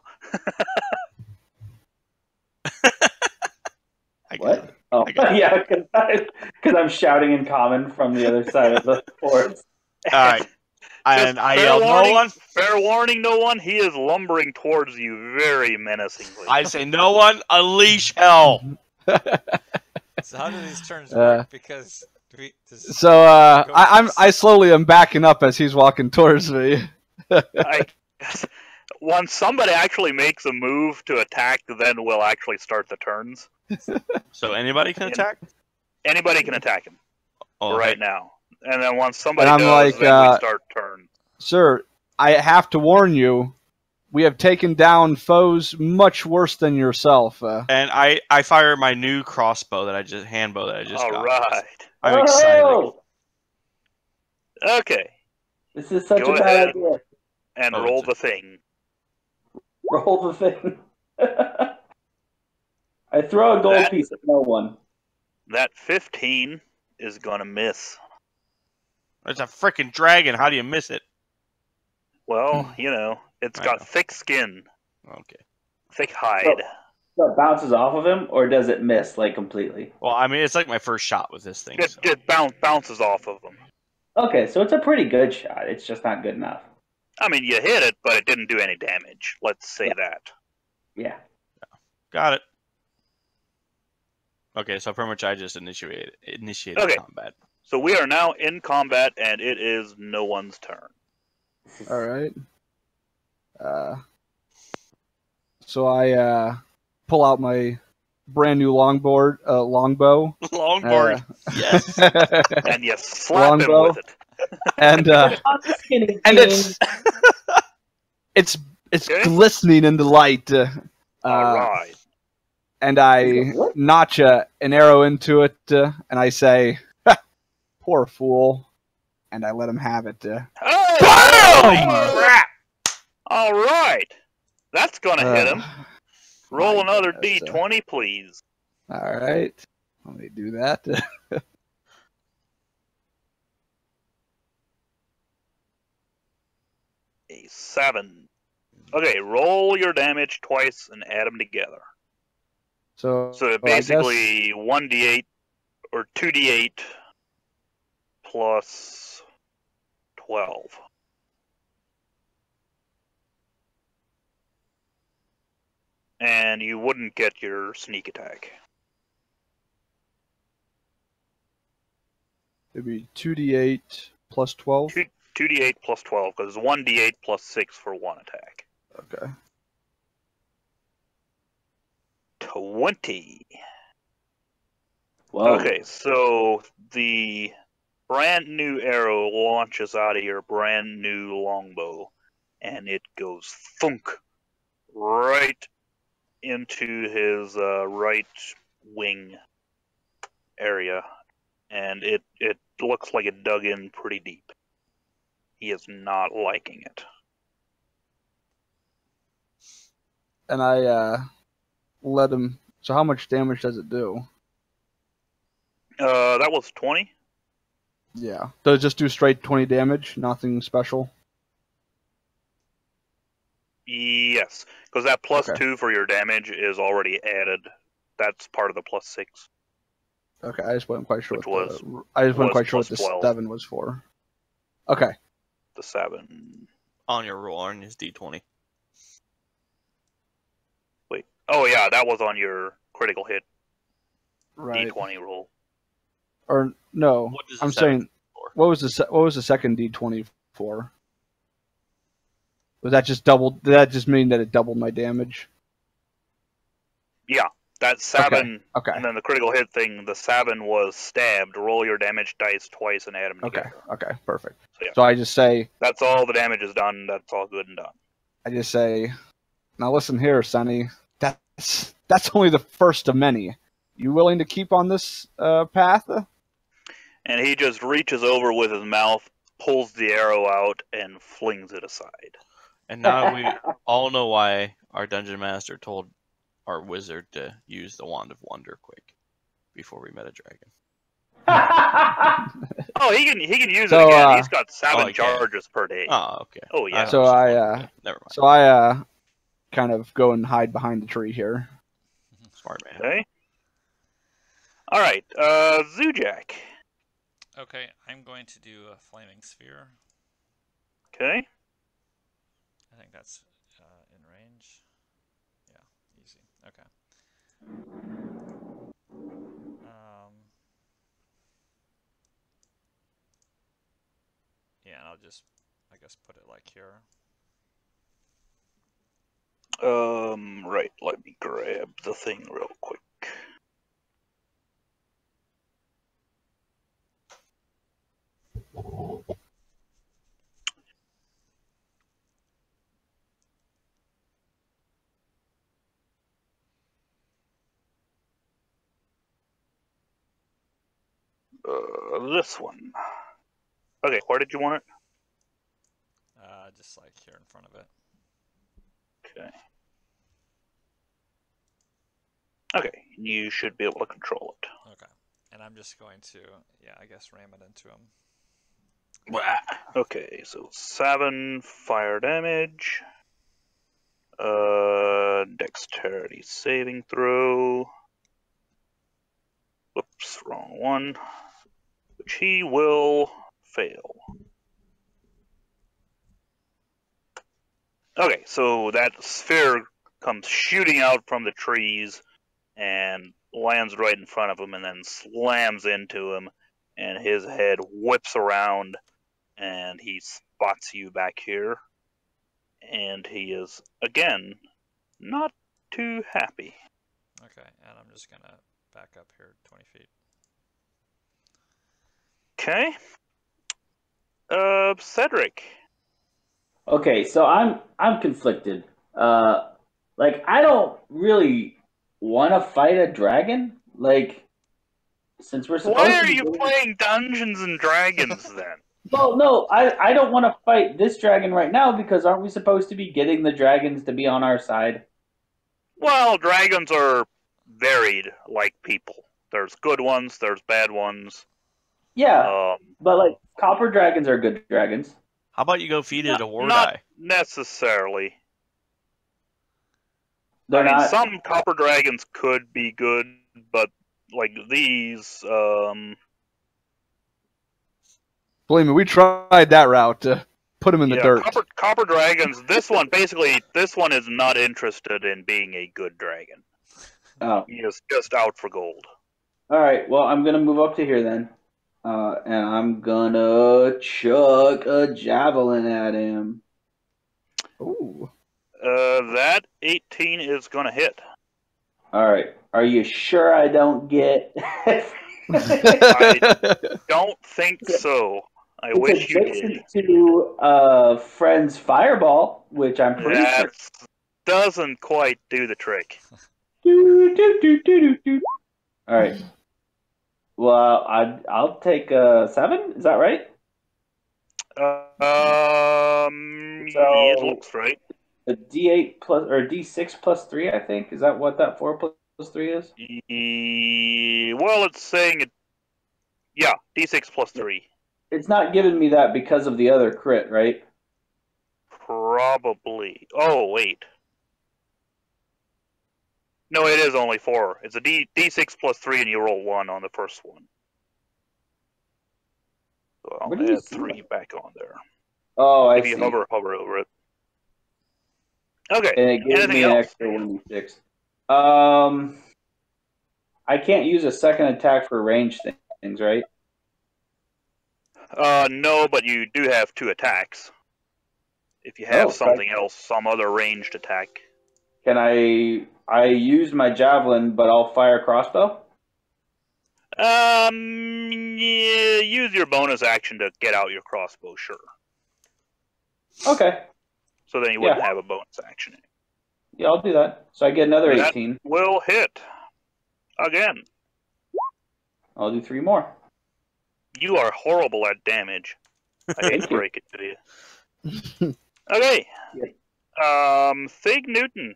What? Oh, yeah, because I'm shouting in common from the other side of the forest. All right. And I yell, no one? Fair warning, no one. He is lumbering towards you very menacingly. I say, no one, unleash hell. So how do these turns work? Because I slowly am backing up as he's walking towards me. Once somebody actually makes a move to attack, then we'll actually start the turns. So anybody can attack? Anybody can attack him now. And then once somebody does, then we start turns. Sir, I have to warn you, we have taken down foes much worse than yourself. And I fire my new crossbow handbow that I just got. All right. I'm excited. Okay. This is such a bad idea. And roll the thing. Roll the thing. I throw a gold piece at no one. That 15 is going to miss. It's a freaking dragon. How do you miss it? Well, it's got thick skin. Okay. Thick hide. So it bounces off of him, or does it miss like completely? Well, I mean, it's like my first shot with this thing. It, So. it bounces off of him. Okay, so it's a pretty good shot. It's just not good enough. I mean, you hit it, but it didn't do any damage. Let's say that. Yeah. Got it. Okay, so pretty much I just initiated Okay. combat. So we are now in combat, and it is no one's turn. All right. So I pull out my brand new longbow. Longboard. Yes. And you slap him Longbow. with it. and it's Okay. glistening in the light. Alright. And I notch an arrow into it, and I say, "Poor fool," and I let him have it. Oh, crap! Alright. That's gonna hit him. Roll my another goodness, d20, please. All right, let me do that. A 7. Okay, roll your damage twice and add them together. So So I basically 1d8 or 2d8 plus 12. And you wouldn't get your sneak attack. it'd be 2d8 plus 12. 2d8 plus 12, because it's 1d8 plus 6 for one attack. Okay. 20. Whoa. Okay, so the brand new arrow launches out of your brand new longbow, and it goes thunk right into his right wing area, and it looks like it dug in pretty deep. He is not liking it. And I let him. So how much damage does it do? That was 20. Yeah. Does it just do straight 20 damage? Nothing special? Yes, because that plus Okay. 2 for your damage is already added. That's part of the plus 6. Okay, I just wasn't quite sure Which what I just wasn't quite sure what plus the 12. 7 was for. Okay. The 7. On your roll, on his d20. Wait. Oh yeah, that was on your critical hit Right. d20 roll. Or no, What does the I'm 7 saying for? what was the second d20 for? Was that just doubled? Did that just mean that it doubled my damage? Yeah, that 7. Okay. And then the critical hit thing, the 7 was stabbed. Roll your damage dice twice and add them Okay. together. Okay. Perfect. So, yeah. So I just say, That's all the damage is done. That's all good and done. now listen here, Sonny. That's only the first of many. You willing to keep on this path? And he just reaches over with his mouth, pulls the arrow out, and flings it aside. And now we all know why our dungeon master told our wizard to use the Wand of Wonder quick before we met a dragon. Oh, he can use So, it again. He's got 7 he can. charges per day. Oh, okay. Oh, yeah. So I never mind. So I kind of go and hide behind the tree here. Smart man. Okay. All right, Zujak. Okay, I'm going to do a flaming sphere. Okay. I think that's in range. Yeah, easy. Okay. Yeah, and I'll just, I guess, put it like here. Right. Let me grab the thing real quick. This one. Okay, where did you want it? Just like here in front of it. Okay. Okay, you should be able to control it. Okay. And I'm just going to, yeah, I guess ram it into him. Okay, so 7 fire damage. Dexterity saving throw. Whoops, wrong one. Which he will fail. Okay, so that sphere comes shooting out from the trees and lands right in front of him and then slams into him, and his head whips around and he spots you back here, and he is again not too happy. Okay, and I'm just gonna back up here 20 feet. Okay. Cedric. Okay, so I'm conflicted. Like I don't really want to fight a dragon. Like since we're supposed Why to are be you doing- playing Dungeons and Dragons then? Well, no, I don't want to fight this dragon right now because aren't we supposed to be getting the dragons to be on our side? Well, dragons are varied like people. There's good ones, there's bad ones. Yeah, but like copper dragons are good dragons. How about you go feed it a war not die? necessarily. They're I mean, not. some copper dragons could be good, but like these, Believe me, we tried that route to put him in the dirt. copper dragons. This one is not interested in being a good dragon. Oh, He is just out for gold. all right. Well, I'm gonna move up to here then, and I'm gonna chuck a javelin at him. Ooh. That 18 is gonna hit. All right. Are you sure I don't get? I don't think so. I wish you did. To friend's fireball, which I'm pretty That sure. doesn't quite do the trick. All right. Well, I'll take 7. Is that right? It looks right. A D8 plus or D6 plus 3, I think. Is that what that 4 plus 3 is? Well, it's saying it. Yeah, D6 plus 3. It's not giving me that because of the other crit, right? Probably. Oh, wait. No, it is only 4. It's a D6 plus 3, and you roll 1 on the first one. So Where do I'll you add see 3 that? back on there. Oh, I If you see. hover over it. Okay. And it gives Anything me an else? extra 1d6. I can't use a second attack for range things, right? No, but you do have 2 attacks. If you have Oh, something else, some other ranged attack. Can I use my javelin, but I'll fire crossbow? Yeah, use your bonus action to get out your crossbow, sure. Okay. So then you wouldn't have a bonus action. Yeah, I'll do that. So I get another That 18. will hit. Again. I'll do 3 more. You are horrible at damage. I hate to break it to you. Okay. Thig Newton,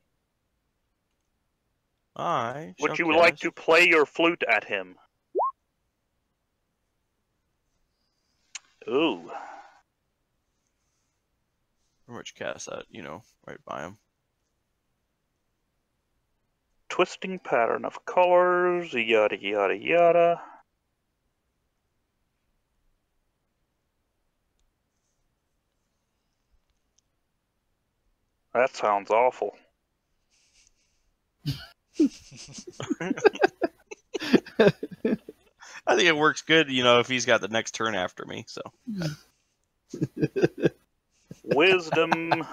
would you like to play your flute at him? Ooh. Pretty much cast that, right by him. Twisting pattern of colors, yada yada yada. That sounds awful. I think it works good, if he's got the next turn after me. So Wisdom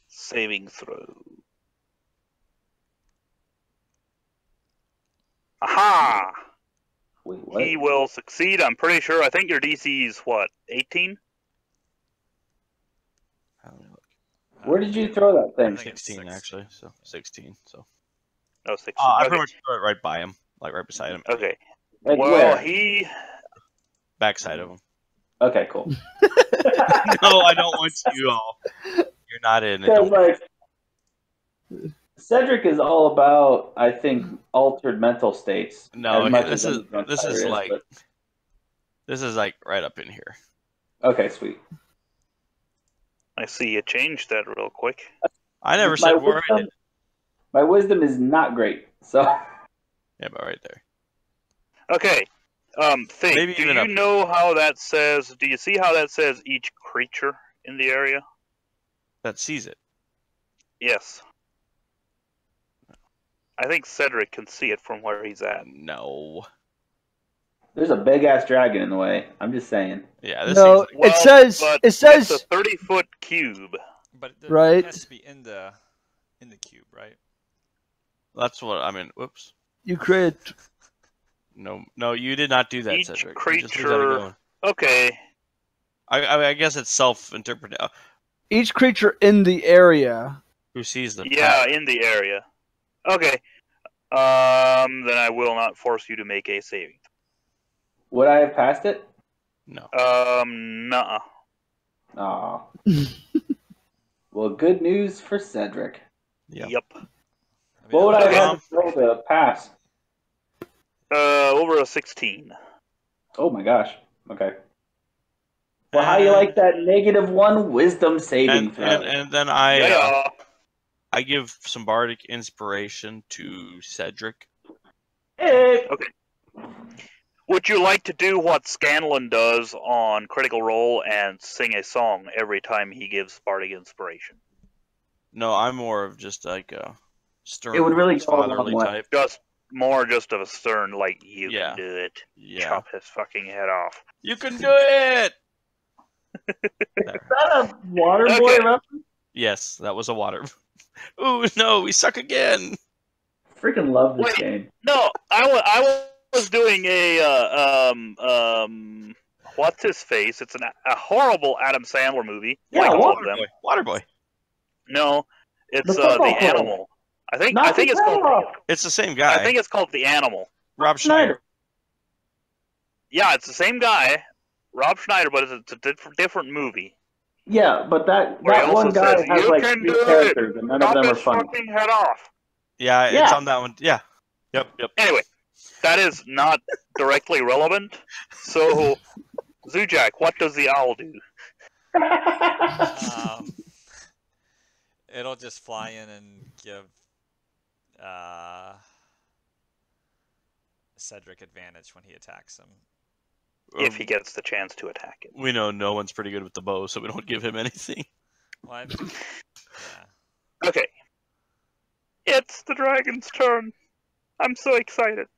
saving throw. Aha! Wait, what? He will succeed, I'm pretty sure. I think your DC is what, 18? Where did you throw that thing? I think it's 16 actually, so 16. So No, 16. I Okay. pretty much throw it right by him, like right beside him, Okay. Like Well, where? backside of him. Okay, cool. No, I don't want you all. You're not in it. Because like Cedric is all about, I think, altered mental states. No, as much this as is any this vampire is like but- this is like right up in here. Okay, sweet. I see you changed that real quick. I never My said where I wisdom- hit. My wisdom is not great, so Yeah, about right there. Okay. Think. Maybe Do even you up. know how that says? Do you see how that says each creature in the area? That sees it. Yes. I think Cedric can see it from where he's at. No. there's a big ass dragon in the way. I'm just saying. Yeah, this No, seems Well, it says but it says it's a 30-foot cube. But Right. it has to be in the cube, right? that's what I mean. Whoops. you create. No, you did not do that, Each Cedric. You creature. just leave that going. Okay. I guess it's self-interpreted. Each creature in the area. Who sees the Yeah, path? in the area. Okay. Then I will not force you to make a saving. Would I have passed it? No. Nuh-uh. Aw. Well, good news for Cedric. Yeah. Yep. I mean, What would I Okay. have to roll to pass? Over a 16. Oh my gosh. Okay. Well, how you like that -1 wisdom saving And, throw? and then Yeah. I give some bardic inspiration to Cedric. Hey! Would you like to do what Scanlan does on Critical Role and sing a song every time he gives Bardic Inspiration? No, I'm more of just like a stern, It would really go a long fatherly way. type. Just of a stern, like, you Yeah. can do it. Yeah. Chop his fucking head off. You can do it. There. Is that a water boy Okay. reference? Yes, that was a water. Ooh, no, we suck again. Freaking love this Wait. game. No, I was doing what's his face? It's a horrible Adam Sandler movie. Yeah, like all of Waterboy. them. Waterboy. No, it's The the football player. Animal. I think Knock it's his head called. off. It's the same guy. I think it's called The Animal. Rob Schneider. Yeah, it's the same guy, Rob Schneider, but it's a different movie. Yeah, but that Where he also one guy says, has "You like can 3 do it. characters, and none of Chop them are his funny. fucking head off." Yeah, it's Yeah. on that one. Yeah. Yep. Anyway, that is not directly relevant. So, Zujak, what does the owl do? It'll just fly in and give Cedric advantage when he attacks him. If he gets the chance to attack it. We know no one's pretty good with the bow, so we don't give him anything. Well, yeah. Okay. It's the dragon's turn. I'm so excited.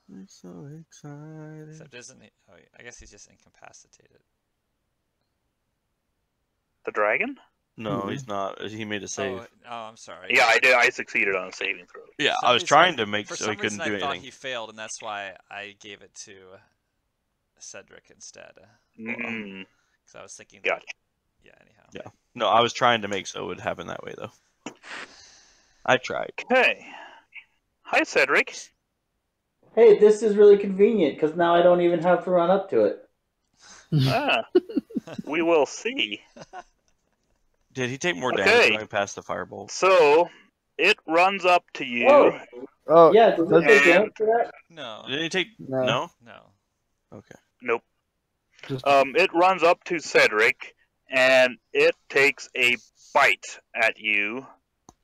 I'm so excited. Except isn't he? Oh, I guess he's just incapacitated. The dragon? No, he's not. He made a save. Oh, I'm sorry. Yeah, I did. I succeeded on a saving throw. Yeah, For some I was reason, trying to make For so some he couldn't reason, do I thought anything. he failed, and that's why I gave it to Cedric instead. Mm, Because I was thinking. Gotcha. Yeah. Anyhow. Yeah. No, I was trying to make so it would happen that way, though. I tried. okay. Hi, Cedric. Hey, this is really convenient because now I don't even have to run up to it. We will see. Did he take more Okay. damage when I passed the firebolt? So, it runs up to you. Whoa! Oh, Yeah, does it take And- damage for that? No. Did he take? No. No. No. Okay. Nope. just It runs up to Cedric, and it takes a bite at you.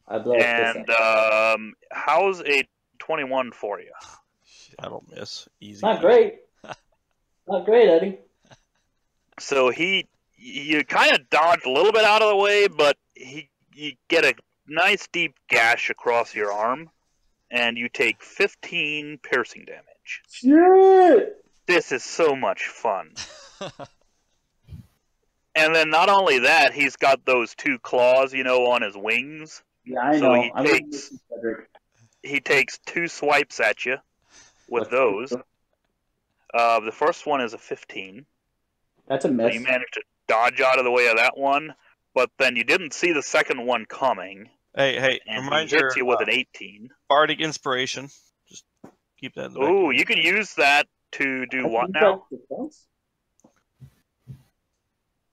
I blow up And this how's a 21 for you? Shit. That'll miss. Easy. Not great. Not great, Eddie. So you kind of dodge a little bit out of the way, but you get a nice deep gash across your arm, and you take 15 piercing damage. Shit! This is so much fun. And then not only that, he's got those 2 claws, on his wings. Yeah, I So know. he I'm takes- with you, Cedric. He takes 2 swipes at you with That's those. cool. The first one is a 15. That's a So miss. you managed to dodge out of the way of that one, but then you didn't see the second one coming, Hey, and remind he your hits you with an 18. bardic inspiration. Just keep that in the back. Ooh, you can use that to do what now?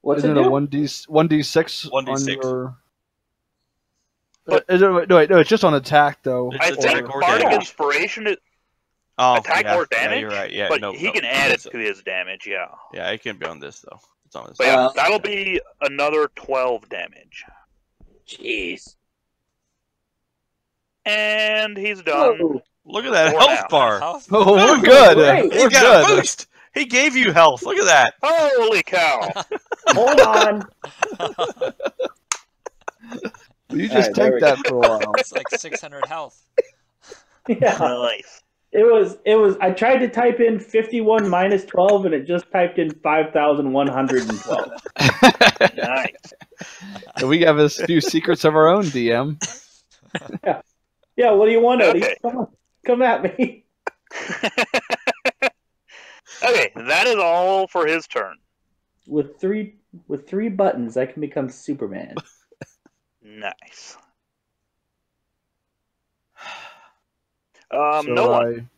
What's isn't it it a do? 1d6 on 1d6. your? But- Is it, no, wait, no, it's just on attack though. It's I attack think or Bardic damage. Inspiration is Oh, attack yeah, or yeah, damage, you're right. Yeah, but no, he no. can add it It's- to his damage, yeah. Yeah, it can be on this though. It's on this. But yeah, Uh, that'll be another 12 damage. Jeez. And he's done. Whoa. Look at that For health now. bar. Health Oh, we're Ooh, good. great. He We're got a good. boost. He gave you health. Look at that. Holy cow! Hold on. You All just right, there tanked we that for a while. It's like 600 health. Yeah. Nice. It was. I tried to type in 51 minus 12, and it just typed in 5,112. Nice. So we have a few secrets of our own, DM. Yeah. What do you want, Eddie? Okay. Come on, come at me. Okay, that is all for his turn. With three buttons, I can become Superman. Nice. So No one.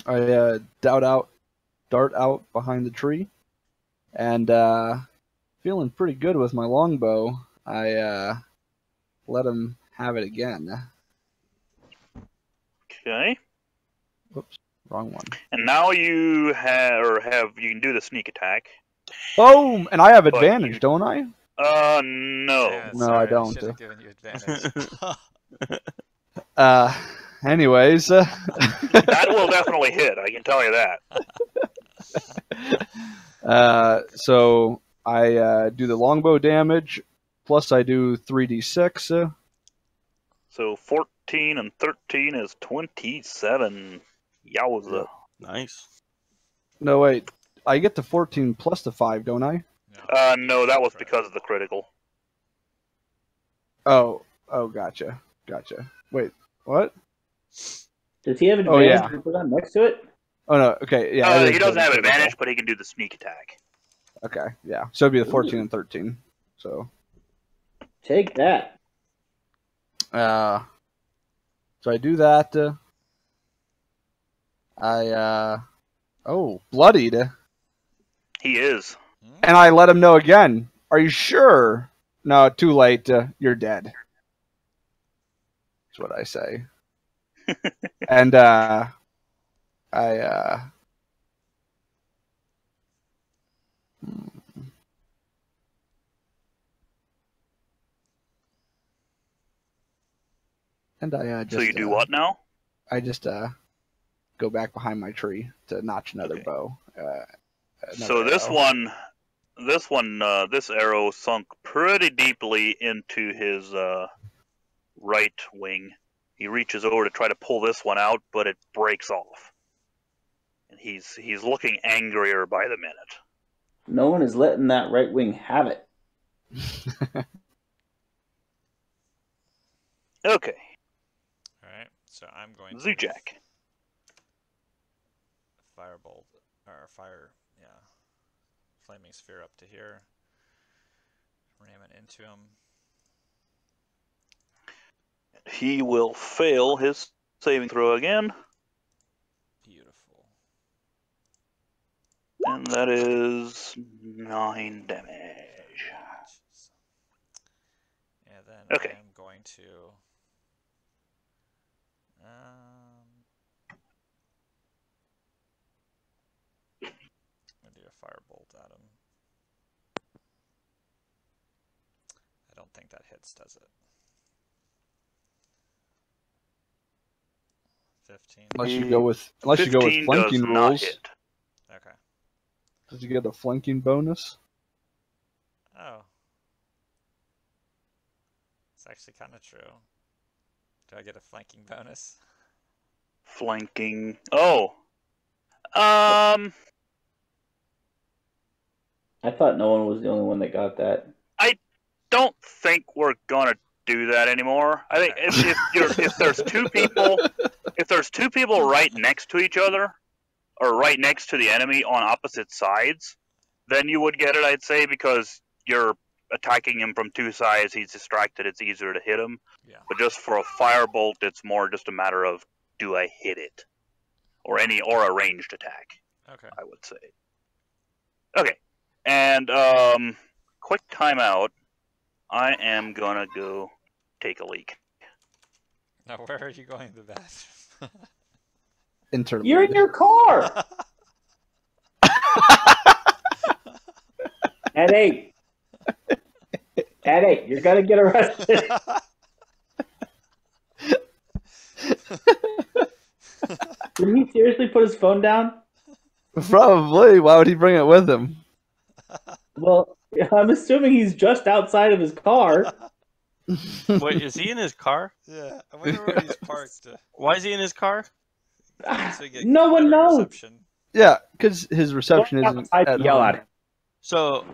I dart out behind the tree, and feeling pretty good with my longbow. I let him have it again. Okay. Whoops, wrong one. And now you you can do the sneak attack. Boom! And I have But advantage, you- don't I? No. Yeah, No, sorry, I don't. should have given you advantage. Anyways, That will definitely hit, I can tell you that. so I do the longbow damage, plus I do 3d6. So 14 and 13 is 27. Yowza. Nice. No, wait. I get the 14 plus the 5, don't I? No, that was because of the critical. Oh, gotcha. Wait, what? Does he have Oh, advantage yeah. to put on next to it? Oh, no, okay, yeah. it He is doesn't have critical. advantage, but he can do the sneak attack. Okay, yeah. So it'd be the 14 and 13. So, Take that. so I do that. Bloodied. He is. And I let him know again. Are you sure? No, too late. You're dead. That's what I say. And just. So you do what now? I just go back behind my tree to notch another Okay. bow. So this arrow sunk pretty deeply into his right wing. He reaches over to try to pull this one out, but it breaks off. And he's looking angrier by the minute. No one is letting that right wing have it. Okay, Alright, so I'm going to Zujak. firebolt, or fire, flaming sphere up to here. Ram it into him. He will fail his saving throw again, Beautiful. and that is 9 damage. Jeez. And then Okay. I am going to I'm gonna do a firebolt at him. I don't think that hits, does it? 15. Unless you go with 15 flanking does not rules. hit. Okay. Does you get a flanking bonus? Oh. It's actually kind of true. Do I get a flanking bonus? Flanking. Oh. I thought no one was the only one that got that. Don't think we're gonna do that anymore. I think if there's two people right next to each other, or right next to the enemy on opposite sides, then you would get it, I'd say, because you're attacking him from two sides. He's distracted. It's easier to hit him. Yeah. But just for a firebolt, it's more just a matter of, do I hit it, or a ranged attack, Okay. I would say. Okay, and quick timeout. I am gonna go take a leak. Now, where are you going to the bathroom? Interlude. You're in your car. At 8. At 8. You're gonna get arrested. Did he seriously put his phone down? Probably. Why would he bring it with him? Well, I'm assuming he's just outside of his car. Wait, is he in his car? Yeah, I wonder where he's parked. Why is he in his car? So you get No one better knows. reception. Yeah, because his reception Go isn't outside at to yell home. at him. So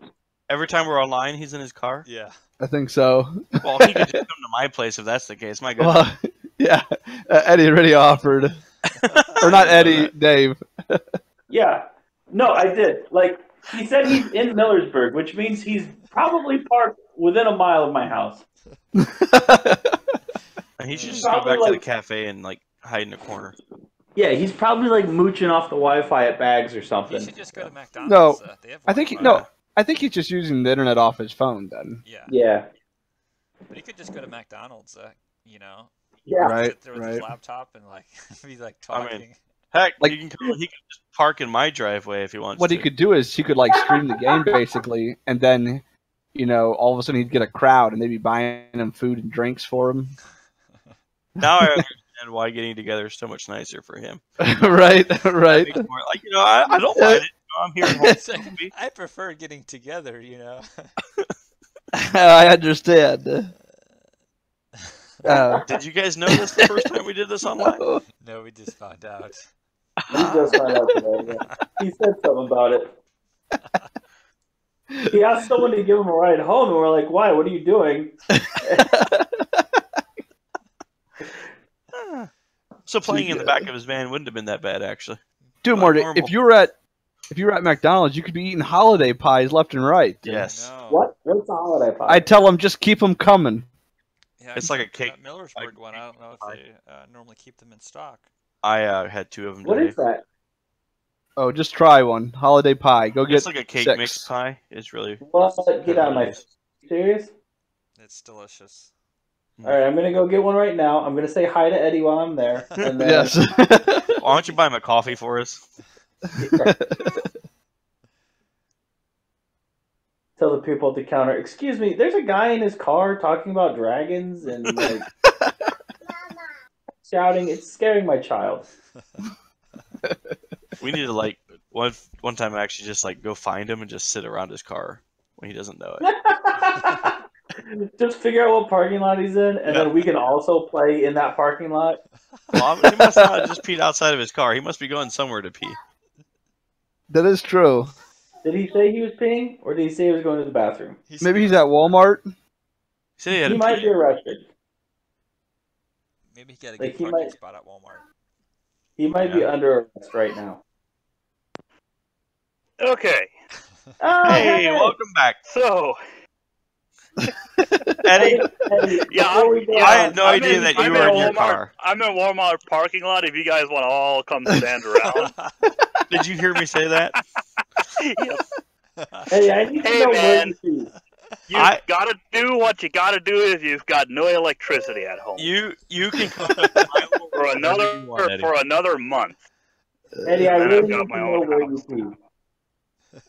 every time we're online, he's in his car. Yeah. I think so. Well, he could just come to my place if that's the case. My goodness. Well, yeah, Eddie already offered, or not Eddie, Dave. Yeah. No, I did. Like, he said he's in Millersburg, which means he's probably parked within a mile of my house. And he should just go back to the cafe and like hide in a corner. Yeah, he's probably like mooching off the Wi-Fi at Bags or You something. should just go to McDonald's. They have I think Wi-Fi. I think he's just using the internet off his phone then. Yeah. Yeah. But he could just go to McDonald's. You know, Yeah. Right, sit there with his right. laptop and like be like I mean, talking. Heck, Like- he can just park in my driveway if he wants What to. he could do is he could like stream the game basically, and then, all of a sudden he'd get a crowd and they'd be buying him food and drinks for him. Now I understand why getting together is so much nicer for him. right, right. Makes more, like, I don't mind it. I'm here at home. It's like, I prefer getting together. You know. I understand. Did you guys know this the first time we did this online? No, we just found out. He just found out today. Yeah. He said something about it. He asked someone to give him a ride home, and we're like, "Why? What are you doing?" So playing in the back of his van wouldn't have been that bad, actually. Dude, Like Morty, normal. if you were at McDonald's, you could be eating holiday pies left and right. dude. Yes. No. What? What's a holiday pie? I'd tell them just keep them coming. Yeah, It's like a cake. That Millersburg one. I don't know if they normally keep them in stock. I had 2 of them What today. is that? Oh, just try one. Holiday pie. Go get It's like a cake 6. mix pie. It's really. What? Get out of my face. Serious? It's delicious. All right, I'm gonna go get one right now. I'm gonna say hi to Eddie while I'm there. And then, Yes. Why don't you buy him a coffee for us? Tell the people at the counter, excuse me, there's a guy in his car talking about dragons and like shouting. It's scaring my child. We need to like one time actually just like go find him and just sit around his car when he doesn't know it. Just figure out what parking lot he's in, and Yeah. then we can also play in that parking lot. Well, he must not have just peed outside of his car. He must be going somewhere to pee. That is true. Did he say he was peeing, or did he say he was going to the bathroom? Maybe he's at Walmart. He said he had He to might pee. be arrested. Maybe he got a Like, good he parking might- spot at Walmart. He might be Yeah. under arrest right now. Okay, Oh, Hey, welcome back, so Eddie. yeah, before we go I on, had no idea that you I'm were in a your Walmart- car. I'm in a Walmart parking lot. If you guys want to all come stand around, Did you hear me say that? Yes. Hey, I need to Hey, know where man. you pee. You I- gotta do what you gotta do if you've got no electricity at home You can come to my little for room another whenever you want, Eddie. for another month. Eddie, I And really I've need got to my know own where you house. pee.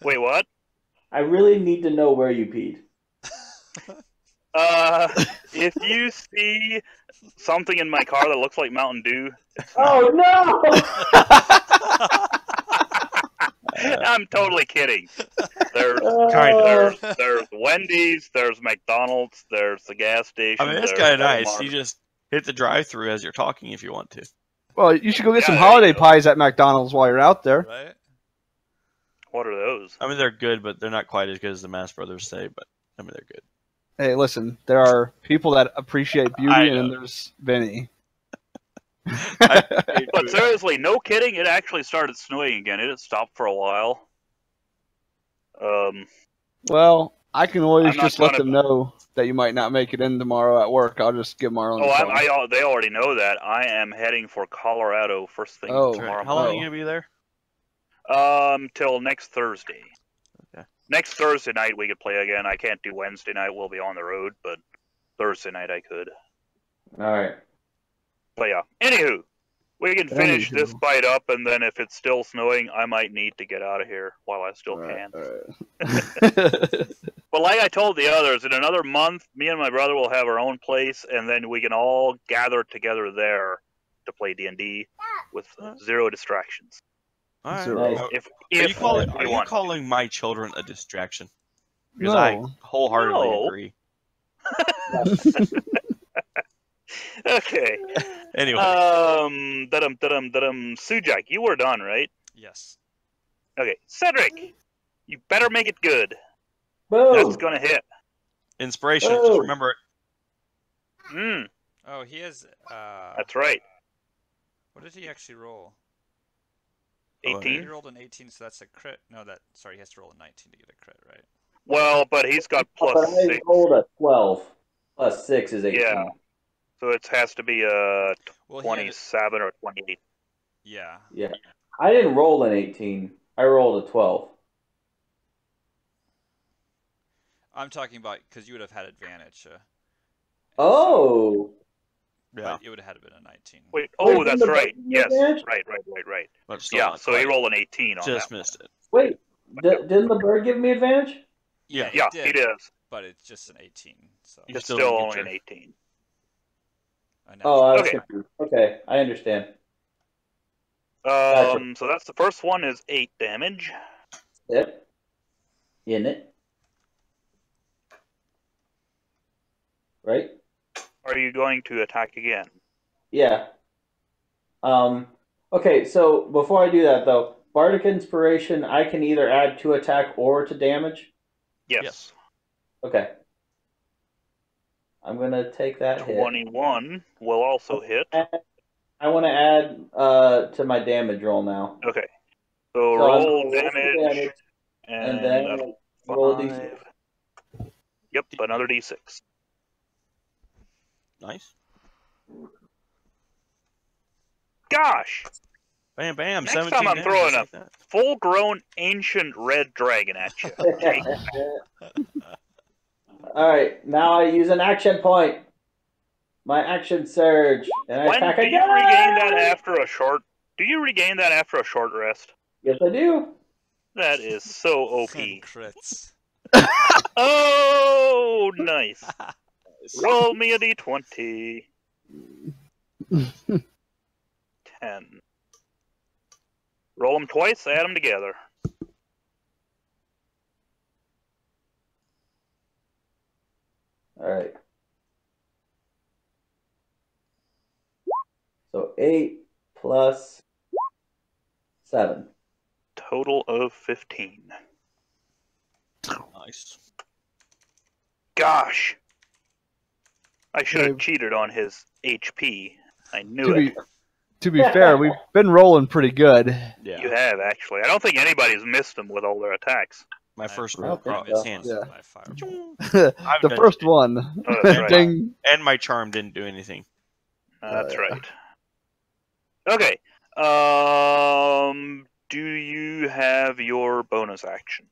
Wait, what? I really need to know where you peed. If you see something in my car that looks like Mountain Dew, Oh no! I'm totally kidding. There's Oh. there's Wendy's, there's McDonald's, there's the gas station. I mean, that's there's kind of nice. Walmart. You just hit the drive-through as you're talking if you want to. Well, you should go get Yeah, some there you holiday go. pies at McDonald's while you're out there. Right? What are those? I mean, they're good, but they're not quite as good as the Mass Brothers say. But I mean, they're good. Hey, listen, there are people that appreciate beauty, I and then know. there's Vinny. But seriously, no kidding. It actually started snowing again. It had stopped for a while. Well, I can always I'm not just let trying to- them know that you might not make it in tomorrow at work. I'll just give Marlon. Oh, a call. they already know that. I am heading for Colorado first thing Oh. tomorrow. How long are Oh. you gonna be there? Till next Thursday. Okay. Next Thursday night we could play again. I can't do Wednesday night. We'll be on the road, but Thursday night I could. All right. But yeah. Anywho, we can finish Anywho. this fight up, and then if it's still snowing, I might need to get out of here while I still Alright, can. alright. But like I told the others, in another month, me and my brother will have our own place, and then we can all gather together there to play D&D with 0 distractions. All right. Zero. Nice. If Are you want. calling my children a distraction? Because I No. wholeheartedly No. agree. Okay. Anyway, Sujak, you were done, right? Yes. Okay. Cedric, you better make it good. Boom. That's gonna hit. inspiration. Oh. Just remember it. Oh, he has. That's right. What did he actually roll? Oh, 18. He rolled an 18, so that's a crit. No, sorry, he has to roll a 19 to get a crit, right? Well, but he's got plus But I 6. rolled a 12. Plus 6 is 18. Yeah. So it has to be a Well, he had 27 or 28. yeah. Yeah. I didn't roll an 18. I rolled a 12. I'm talking about because you would have had advantage. Oh. Yeah, But it would have had to been a 19. Wait, Wait, oh, that's didn't the right. bird Yes, give you advantage? right. but still Yeah, not so he quite. rolled an 18 on Just that. missed it. Wait. Didn't the bird give me advantage? Yeah, Yeah, he he did, does. but it's just an 18. So You It's still still didn't only get an your- 18. a Oh, I natural. was Okay. confused. Okay, I understand. So that's the first one is 8 damage. Yep. In it. Right? Are you going to attack again? Yeah. Okay, so before I do that though, Bardic Inspiration I can either add to attack or to damage. Yes. Yes. Okay. I'm gonna take that hit. 21 will also hit. I want to add to my damage roll now. Okay. So So I'm roll gonna roll damage, and and then that'll roll five. d6. Yep, another d6. Nice. Gosh! Bam, bam. Next 17 time I'm damage, throwing just a like that. full-grown ancient red dragon at you. All right, now I use an action point. My action surge, and I When attack do you again. regain that after a short? Do you regain that after a short rest? Yes, I do. That is so OP. And crits. Oh, nice. Roll me a d20. 10. Roll them twice, add them together. All right. So 8 plus 7. Total of 15. Nice. Gosh. I should have Dave. cheated on his HP. I knew it. To be fair, we've been rolling pretty good. Yeah. You have, actually. I don't think anybody's missed them with all their attacks. My first I don't think roll so. hands. Yeah. My fireball. I've The done first it. one. Oh, that's right. Ding. And my charm didn't do anything. That's Yeah. right. Okay. Do you have your bonus action?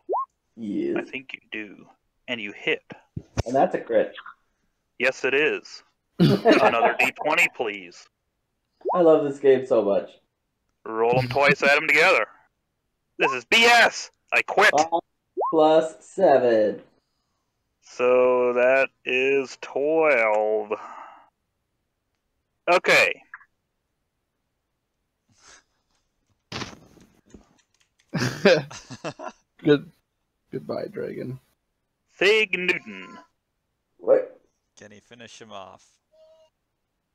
I Yes. think you do. And you hit. And that's a crit. Yes, it is. Another d20, please. I love this game so much. Roll them twice, add them together. This is BS! I quit! 5 plus 7. So that is 12. Okay. Goodbye, dragon. Thig Newton. What? Can he finish him off?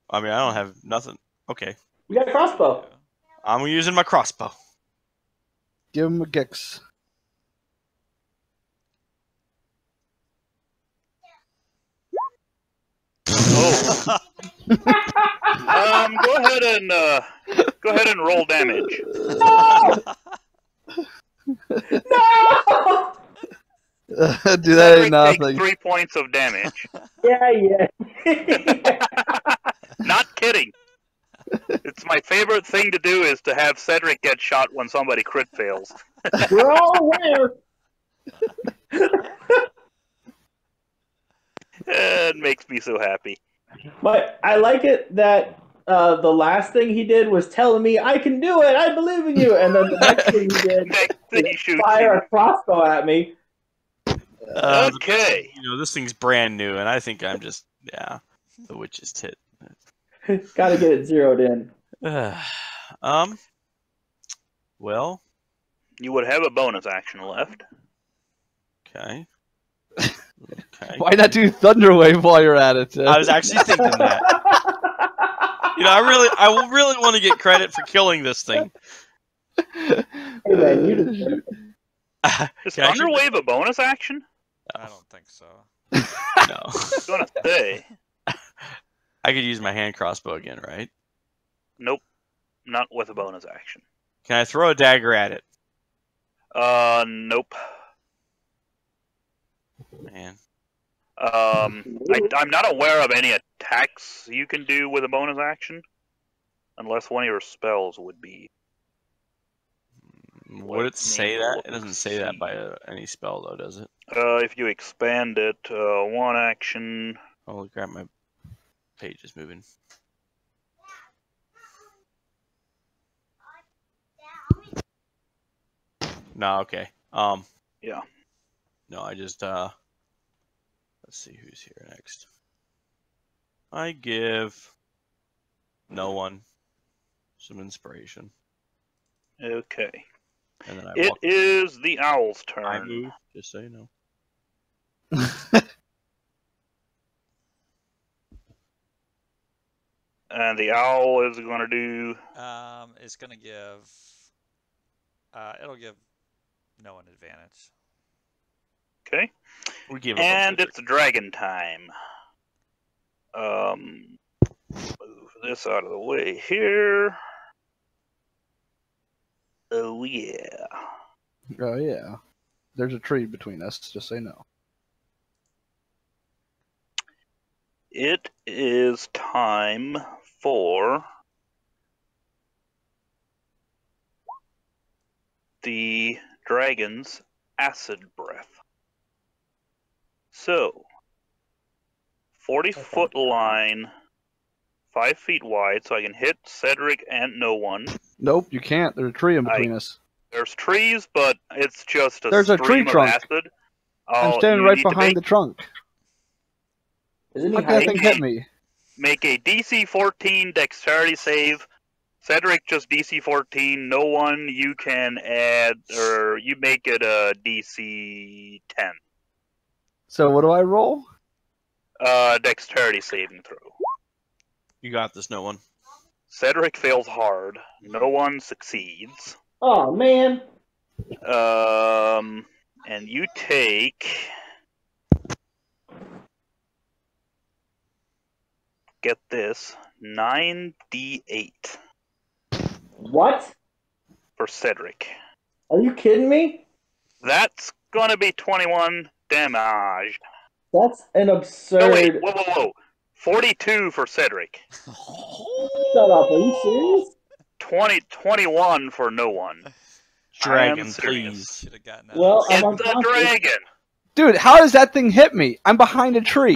I mean, I don't have nothing. Okay. You got a crossbow. I'm using my crossbow. Give him a Gix. Oh. Go ahead and roll damage. No! Do that ain't Cedric takes nothing. 3 points of damage. Yeah. Not kidding. It's my favorite thing to do is to have Cedric get shot when somebody crit fails. We're all aware. It makes me so happy. But I like it that the last thing he did was telling me, I can do it, I believe in you. And then the next thing he did Next thing he shoots fire you. a crossbow at me. Okay. You know, this thing's brand new, and I think I'm just, yeah, the witch's tit. Gotta get it zeroed in. Well, You would have a bonus action left. okay. Okay. Why not do Thunderwave while you're at it? I was actually thinking that. You know, I really want to get credit for killing this thing. Hey, man, you deserve it. Is Can I actually- Thunderwave a bonus action? I don't think so. No. I was gonna say. I could use my hand crossbow again, right? Nope. Not with a bonus action. Can I throw a dagger at it? Nope. Man. I'm not aware of any attacks you can do with a bonus action, unless one of your spells would be. Would it say that? It doesn't say that by any spell, though, does it? If you expand it, one action. Holy crap, my page is moving. No, okay. Yeah. No, I just let's see who's here next. I give no one some inspiration. Okay. And then I It walk. is the owl's turn. I move, just so you know. And the owl is going to do. It's gonna give. It'll give no one advantage. Okay. We give up And on it's dragon time. Move this out of the way here. Oh, yeah. Oh yeah. There's a tree between us. Just say no. It is time for the dragon's acid breath. So, 40-foot line, 5 feet wide, so I can hit Cedric and no one. Nope, you can't. There's a tree in between us. There's trees, but it's just a There's a stream tree trunk. of acid. I'm Oh, standing you right need to behind the trunk. Isn't he How can that hiding? thing hit me? Make a DC 14 dexterity save. Cedric just DC 14. No one you can add, or you make it a DC 10. So what do I roll? Dexterity saving throw. You got this, no one. Cedric fails hard. No one succeeds. Oh, man. And you take. Get this, 9d8 What? for Cedric. Are you kidding me? That's gonna be 21 damage. That's an absurd... No, wait, whoa. 42 for Cedric. Shut up, are you serious? 21 for no one. Dragon, serious. please. Should have gotten that. Well, It's I'm a unconscious. dragon. Dude, how does that thing hit me? I'm behind a tree.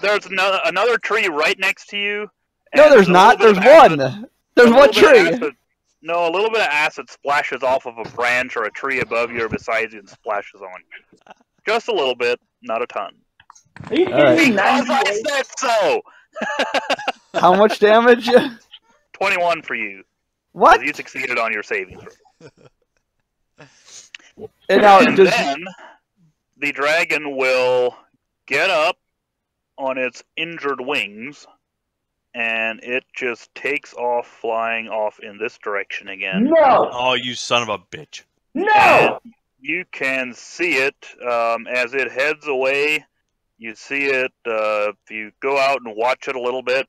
There's another tree right next to you. No, and there's a not. little There's bit of one. acid- There's a one little bit of tree. acid- No, a little bit of acid splashes off of a branch or a tree above you or beside you and splashes on you. Just a little bit, not a ton. Are you kidding Alright. me? Because I 98? said so! How much damage? 21 for you. What? Because you succeeded on your saving throw. And now, And does, then the dragon will get up on its injured wings, and it just takes off, flying off in this direction again. No! Oh, you son of a bitch. No! You can see it as it heads away. You see it, if you go out and watch it a little bit,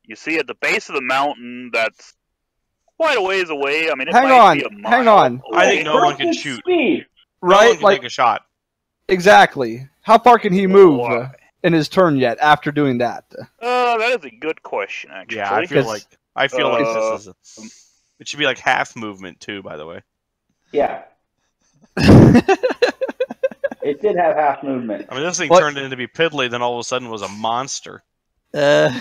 you see at the base of the mountain that's quite a ways away. I mean, it Hang might on, be a mile hang on. I think away. no one can Breakneck shoot. Speed. No one right? can Like, take a shot. exactly. How far can he move Why? in his turn yet after doing that? That is a good question, actually. Yeah, I feel Because- like Uh, this is. It should be like half movement too. By the way. Yeah, it did have half movement. I mean, this thing What? turned into be piddly, then all of a sudden was a monster. Well,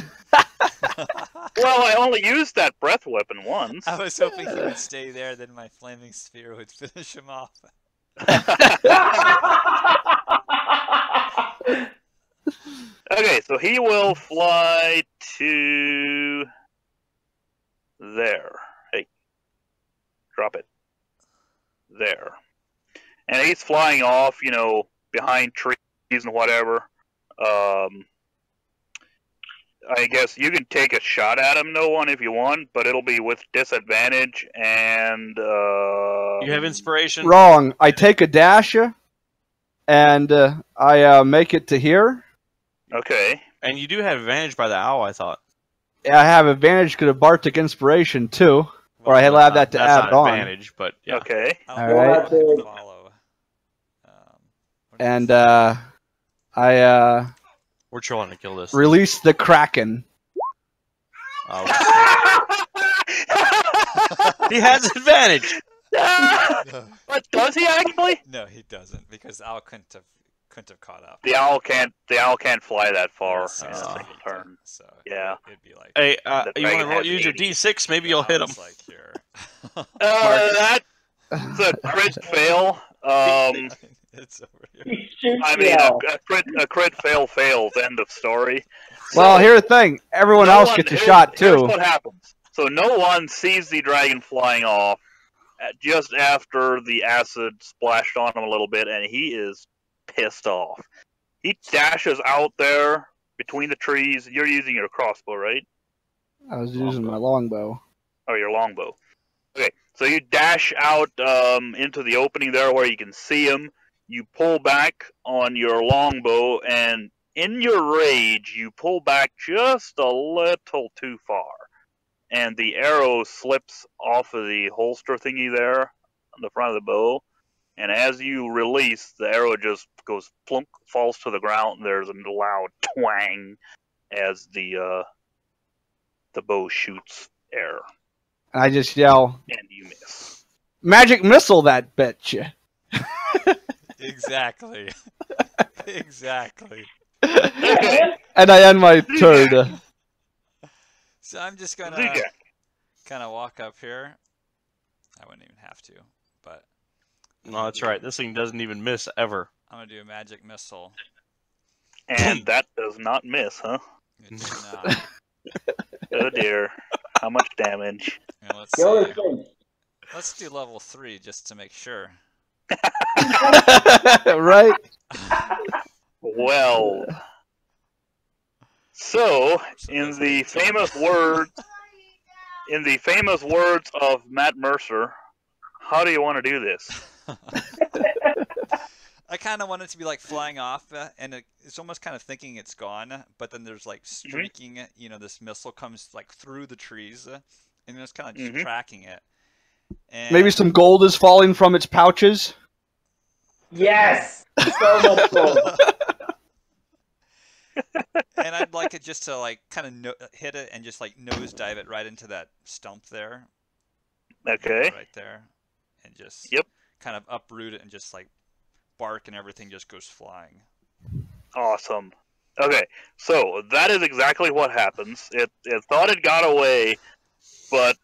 I only used that breath weapon once. I was hoping he would stay there, then my flaming sphere would finish him off. Okay, so he will fly to there. Hey, drop it. There. And he's flying off, behind trees and whatever. I guess you can take a shot at him, no one, if you want, but it'll be with disadvantage and. You have inspiration. Wrong. I take a dash, and I make it to here. Okay. And you do have advantage by the owl, I thought. I have advantage because of Bardic Inspiration too, or I Well, have that to that's add not on. advantage, but yeah. Okay. I All don't know right. if I can follow. What is And this? I We're trying to kill this. release the Kraken. Oh. He has advantage. No. But does he actually? No, he doesn't, because Al couldn't have caught up. The owl can't fly that far It's in a 60 single feet, turn. So Yeah. it'd be like. Hey, The you want dragon to has use your 80. D6? Maybe you'll hit him. Like here. That's a crit fail. It's over here. He shoots I the mean, owl. a crit fail fails. End of story. Well, So, here's the thing. Everyone no else one- gets a here's- shot Here's too. what happens. So no one sees the dragon flying off just after the acid splashed on him a little bit, and he is pissed off. He dashes out there between the trees. You're using your crossbow, right? I was using my longbow. Oh, your longbow. Okay, so you dash out into the opening there where you can see him. You pull back on your longbow, and in your rage, you pull back just a little too far. And the arrow slips off of the holster thingy there on the front of the bow. And as you release, the arrow just goes plunk, falls to the ground, and there's a loud twang as the bow shoots air. And I just yell, And you miss. "Magic missile that bitch!" Exactly. Exactly. Okay. And I end my turn. So I'm just gonna Zigak. kind of walk up here. I wouldn't even have to, but No, that's right. This thing doesn't even miss ever. I'm gonna do a magic missile. And that does not miss, huh? It did not. Oh dear. How much damage? And let's Kill see. this thing. Let's do level 3 just to make sure. Right? Well. So, in the famous words of Matt Mercer, how do you want to do this? I kind of want it to be like flying off, and it's almost kind of thinking it's gone, but then there's like streaking, this missile comes like through the trees, and it's kind of just tracking it. And Maybe some gold is falling from its pouches. Yes! So much gold. and I'd like it just to like kind of hit it and just like nosedive it right into that stump there. Okay. Right there, and just Yep. kind of uproot it and just like bark and everything just goes flying. Awesome. Okay, so that is exactly what happens. It thought it got away, but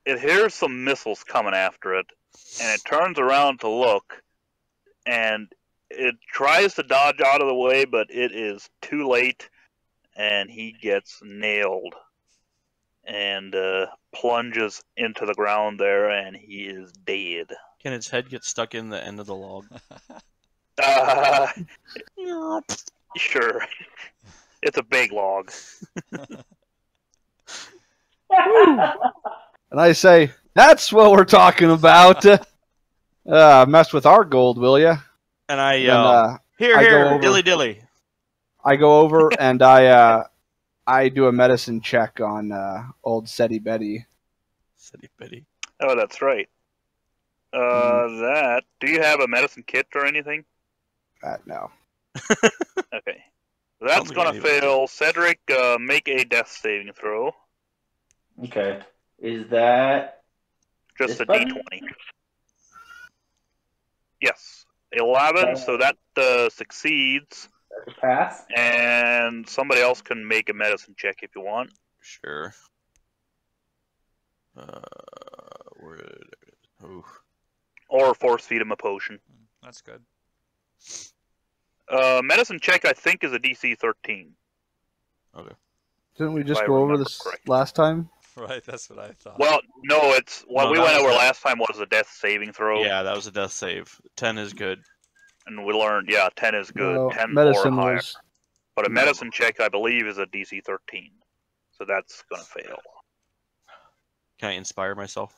it hears some missiles coming after it, and it turns around to look, and it tries to dodge out of the way, but it is too late, and he gets nailed and plunges into the ground there, and he is dead. Can its head get stuck in the end of the log? Sure. It's a big log. And I say, "That's what we're talking about." Mess with our gold, will ya? And I And, yell, here, I go here, over- dilly dilly. I go over and I do a medicine check on old Seti Betty. City Betty. Oh, that's right. That. Do you have a medicine kit or anything? No. Okay. That's think gonna I do. fail. Cedric, make a death saving throw. Okay. Is that... Just This a button? d20. Yes. 11, so that succeeds. a pass? And somebody else can make a medicine check if you want. Sure. Where did it? Ooh. Or force feed him a potion. That's good. Medicine check, I think, is a DC 13. Didn't we If just I go over remember this correctly. last time? Right, that's what I thought. Well, no, it's what No, we that went was over a- last time was a death saving throw, Yeah, that was a death save. 10 is good. and we learned 10 is good, No, 10 or medicine higher. was. But a no. medicine check, I believe, is a DC 13, so that's gonna fail. Can I inspire myself?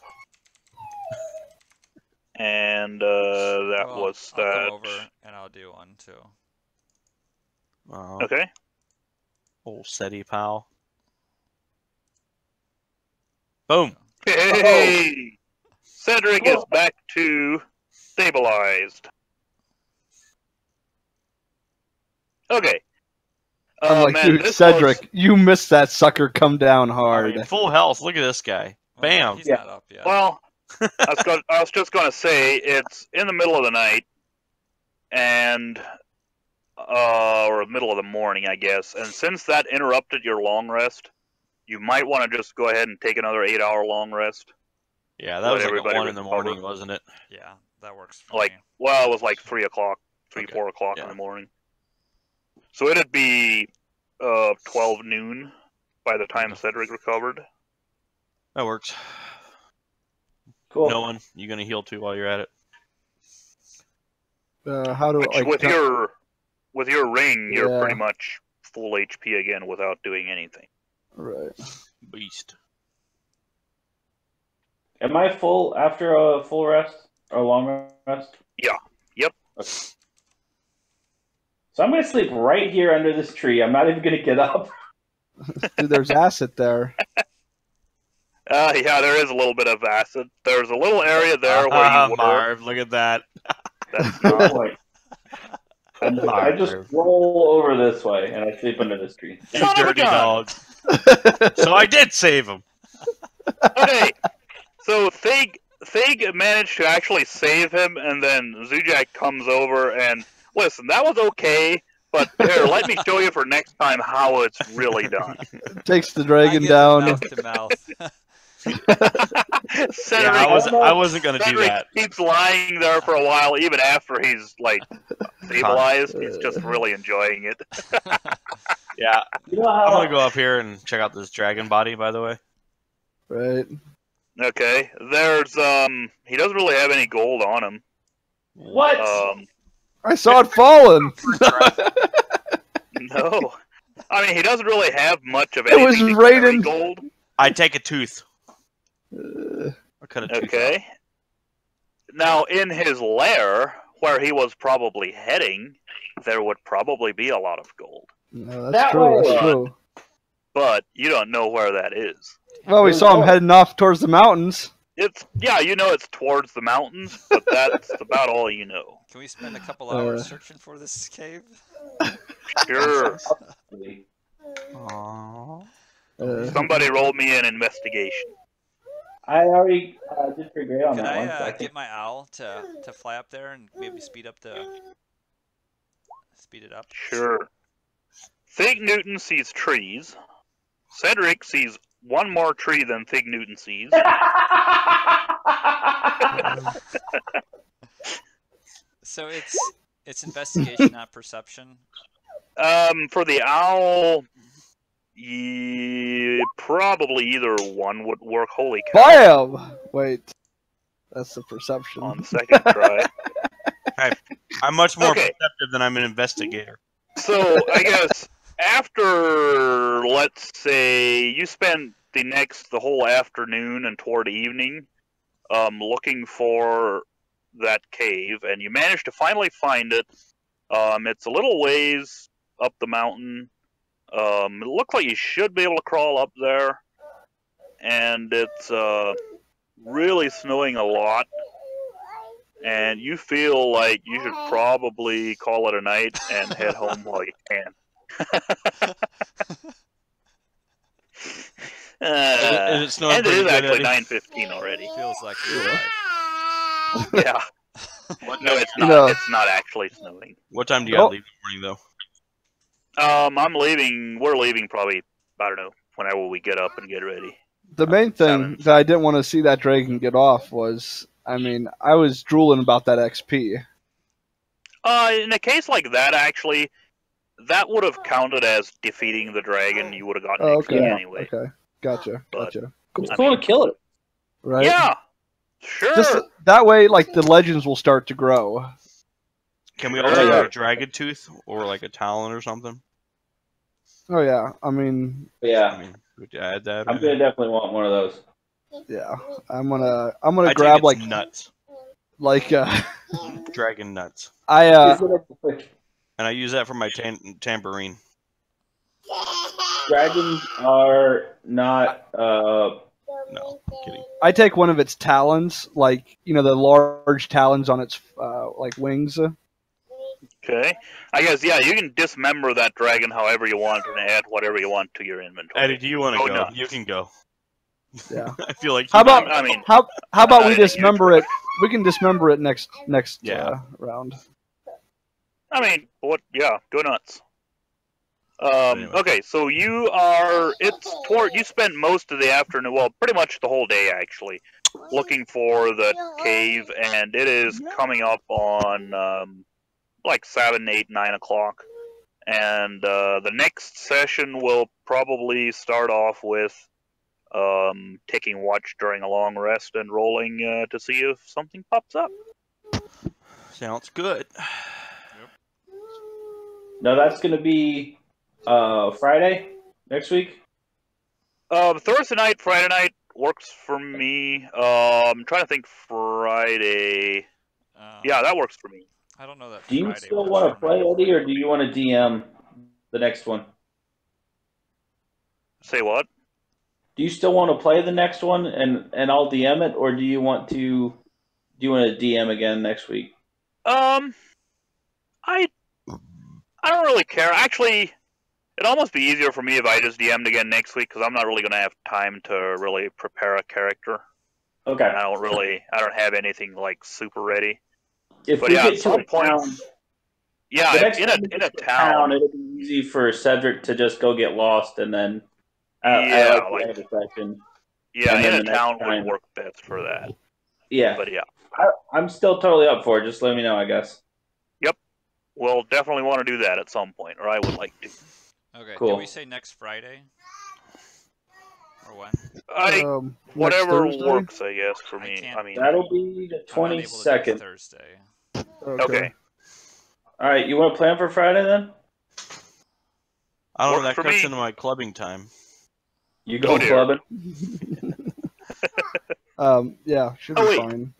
And that Well, was I'll that. come over and I'll do one too. Okay. Old SETI pal. Boom. Hey, Cedric is back to stabilized. Okay. Unlike man, you, this Cedric, you missed that sucker come down I hard. mean, full health. Look at this guy. Well, Bam. He's Yeah. not up yet. Was, I was just gonna say it's in the middle of the night, and or middle of the morning, I guess. And since that interrupted your long rest, you might want to just go ahead and take another 8-hour long rest. Yeah, that Let was like everybody at 1 in the recover. morning, wasn't it? Yeah, that works for Like, me. well, it was like 3 o'clock, 3, Okay. 4 o'clock Yeah. in the morning. So it'd be 12 noon by the time Okay. Cedric recovered. That works. Cool. No one, you gonna heal too while you're at it? How do Which, like with your ring, you're Yeah. pretty much full HP again without doing anything. right? Beast. Am I full after a full rest or a long rest? Yeah. Yep. Okay. So I'm gonna sleep right here under this tree. I'm not even gonna get up. Dude, there's acid there. Yeah, there is a little bit of acid. There's a little area there where you were. Marv, look at that. That's Good not. point. I just roll over this way and I sleep under this tree. You Son of a dirty gun. dog. So I did save him. Okay, so Thig managed to actually save him, and then Zujak comes over and listen. That was okay, but here, let me show you for next time how it's really done. Takes the I dragon give down. Mouth to mouth. Cedric, Yeah, I wasn't gonna do Cedric that. keeps lying there for a while, even after he's like stabilized. He's just really enjoying it. Yeah, You know I'm how gonna go up here and check out this dragon body. By the way, Right. Okay, there's he doesn't really have any gold on him. what? I saw it falling. No, I mean he doesn't really have much of It anything. was to carry raining. gold. I take a tooth. Uh, I cut a tooth. Okay. Now, in his lair, where he was probably heading, there would probably be a lot of gold. no, that's That true. way. That's true. But you don't know where that is. Well, we saw him heading off towards the mountains. You know it's towards the mountains, but that's about all you know. Can we spend a couple hours searching for this cave? Sure. Aww. Somebody rolled me an investigation. I already did pretty great on Could that one. So I I think get my owl to fly up there and maybe speed it up? Sure. Thig Newton sees trees. Cedric sees one more tree than Thig Newton sees. So it's investigation, not perception. For the owl, probably either one would work. Holy cow! Bam! Wait, that's the perception. On second try. I'm much more Okay. perceptive than I'm an investigator. So I guess after, let's say, you spend the whole afternoon and toward evening, looking for that cave, and you manage to finally find it. It's a little ways up the mountain. It looks like you should be able to crawl up there, and it's really snowing a lot. And you feel like you should probably call it a night and head home while you can. Is it snowing and it pretty is good, actually Eddie? 9:15 already. Feels like real life. Yeah. No, it's You not. know- It's not actually snowing. What time do you Oh. leave in the morning, I'm leaving. We're leaving probably, I don't know, whenever we get up and get ready. The main thing 7. that I didn't want to see that dragon get off was, I mean, I was drooling about that XP. In a case like that, actually, that would have counted as defeating the dragon. You would have gotten XP Okay. anyway. Okay. Gotcha. But- Gotcha. I I just want to kill it. Right. Yeah, sure. Just that way, like the legends will start to grow. Can we Sure. also get a dragon tooth or like a talon or something? Oh yeah. I mean, I Yeah, mean, would you add that? I'm gonna definitely want one of those. yeah. I'm gonna I think grab it's like nuts, dragon nuts, I and I use that for my tambourine. Dragons are not. No, kidding. I take one of its talons, like the large talons on its like wings. Okay. I guess, yeah, you can dismember that dragon however you want and add whatever you want to your inventory. Eddie, do you want to Go go? nuts. You can go. Yeah. I feel like. How about I mean, how about we you dismember it? We can dismember it next Yeah. round. I mean, what? Yeah, go nuts. Anyway. Okay, so you spent most of the afternoon, well, pretty much the whole day actually, looking for the cave, and it is coming up on like 7, 8, 9 o'clock. And the next session will probably start off with taking watch during a long rest and rolling to see if something pops up. Sounds good. No, that's gonna be Friday next week. Thursday night, Friday night works for me. I'm trying to think Friday. Yeah, that works for me. I don't know that. Do you Friday still works want to for play, me. Eddie, or do you want to DM the next one? Say what? Do you still want to play the next one and I'll DM it, or do you want to DM again next week? I don't really care. Actually, it'd almost be easier for me if I just DM'd again next week because I'm not really going to have time to really prepare a character. Okay. And I don't have anything like super ready. If But we yeah, get at to some a point, town, yeah, the next in time we a get to town, it'll be easy for Cedric to just go get lost, and then Yeah, at the end of the session. yeah, and then in the a next town would time- work best for that. Yeah, But yeah, I'm still totally up for it. Just let me know, I guess. we'll definitely want to do that at some point, or I would like to. Okay. Cool. Did we say next Friday? Or when? Next Whatever Thursday? works, I guess, for I me. can't- I mean, That'll be the I'm unable to do 22nd. Thursday. okay. All right, you want to plan for Friday then? I don't know. Works That for cuts me. into my clubbing time. You Oh, go dear. clubbing. Yeah, should Oh, be wait. fine.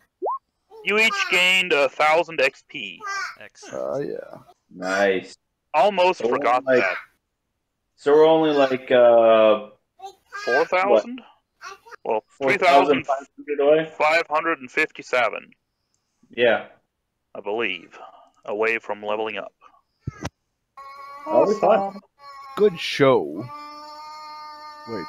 You each gained 1,000 XP. Excellent. Yeah. Nice. Almost So, forgot like, that. So we're only like 4,000? Well, 4,500 away. 3,557, Yeah. I believe, away from leveling up. That'll be fun. Good show. Wait.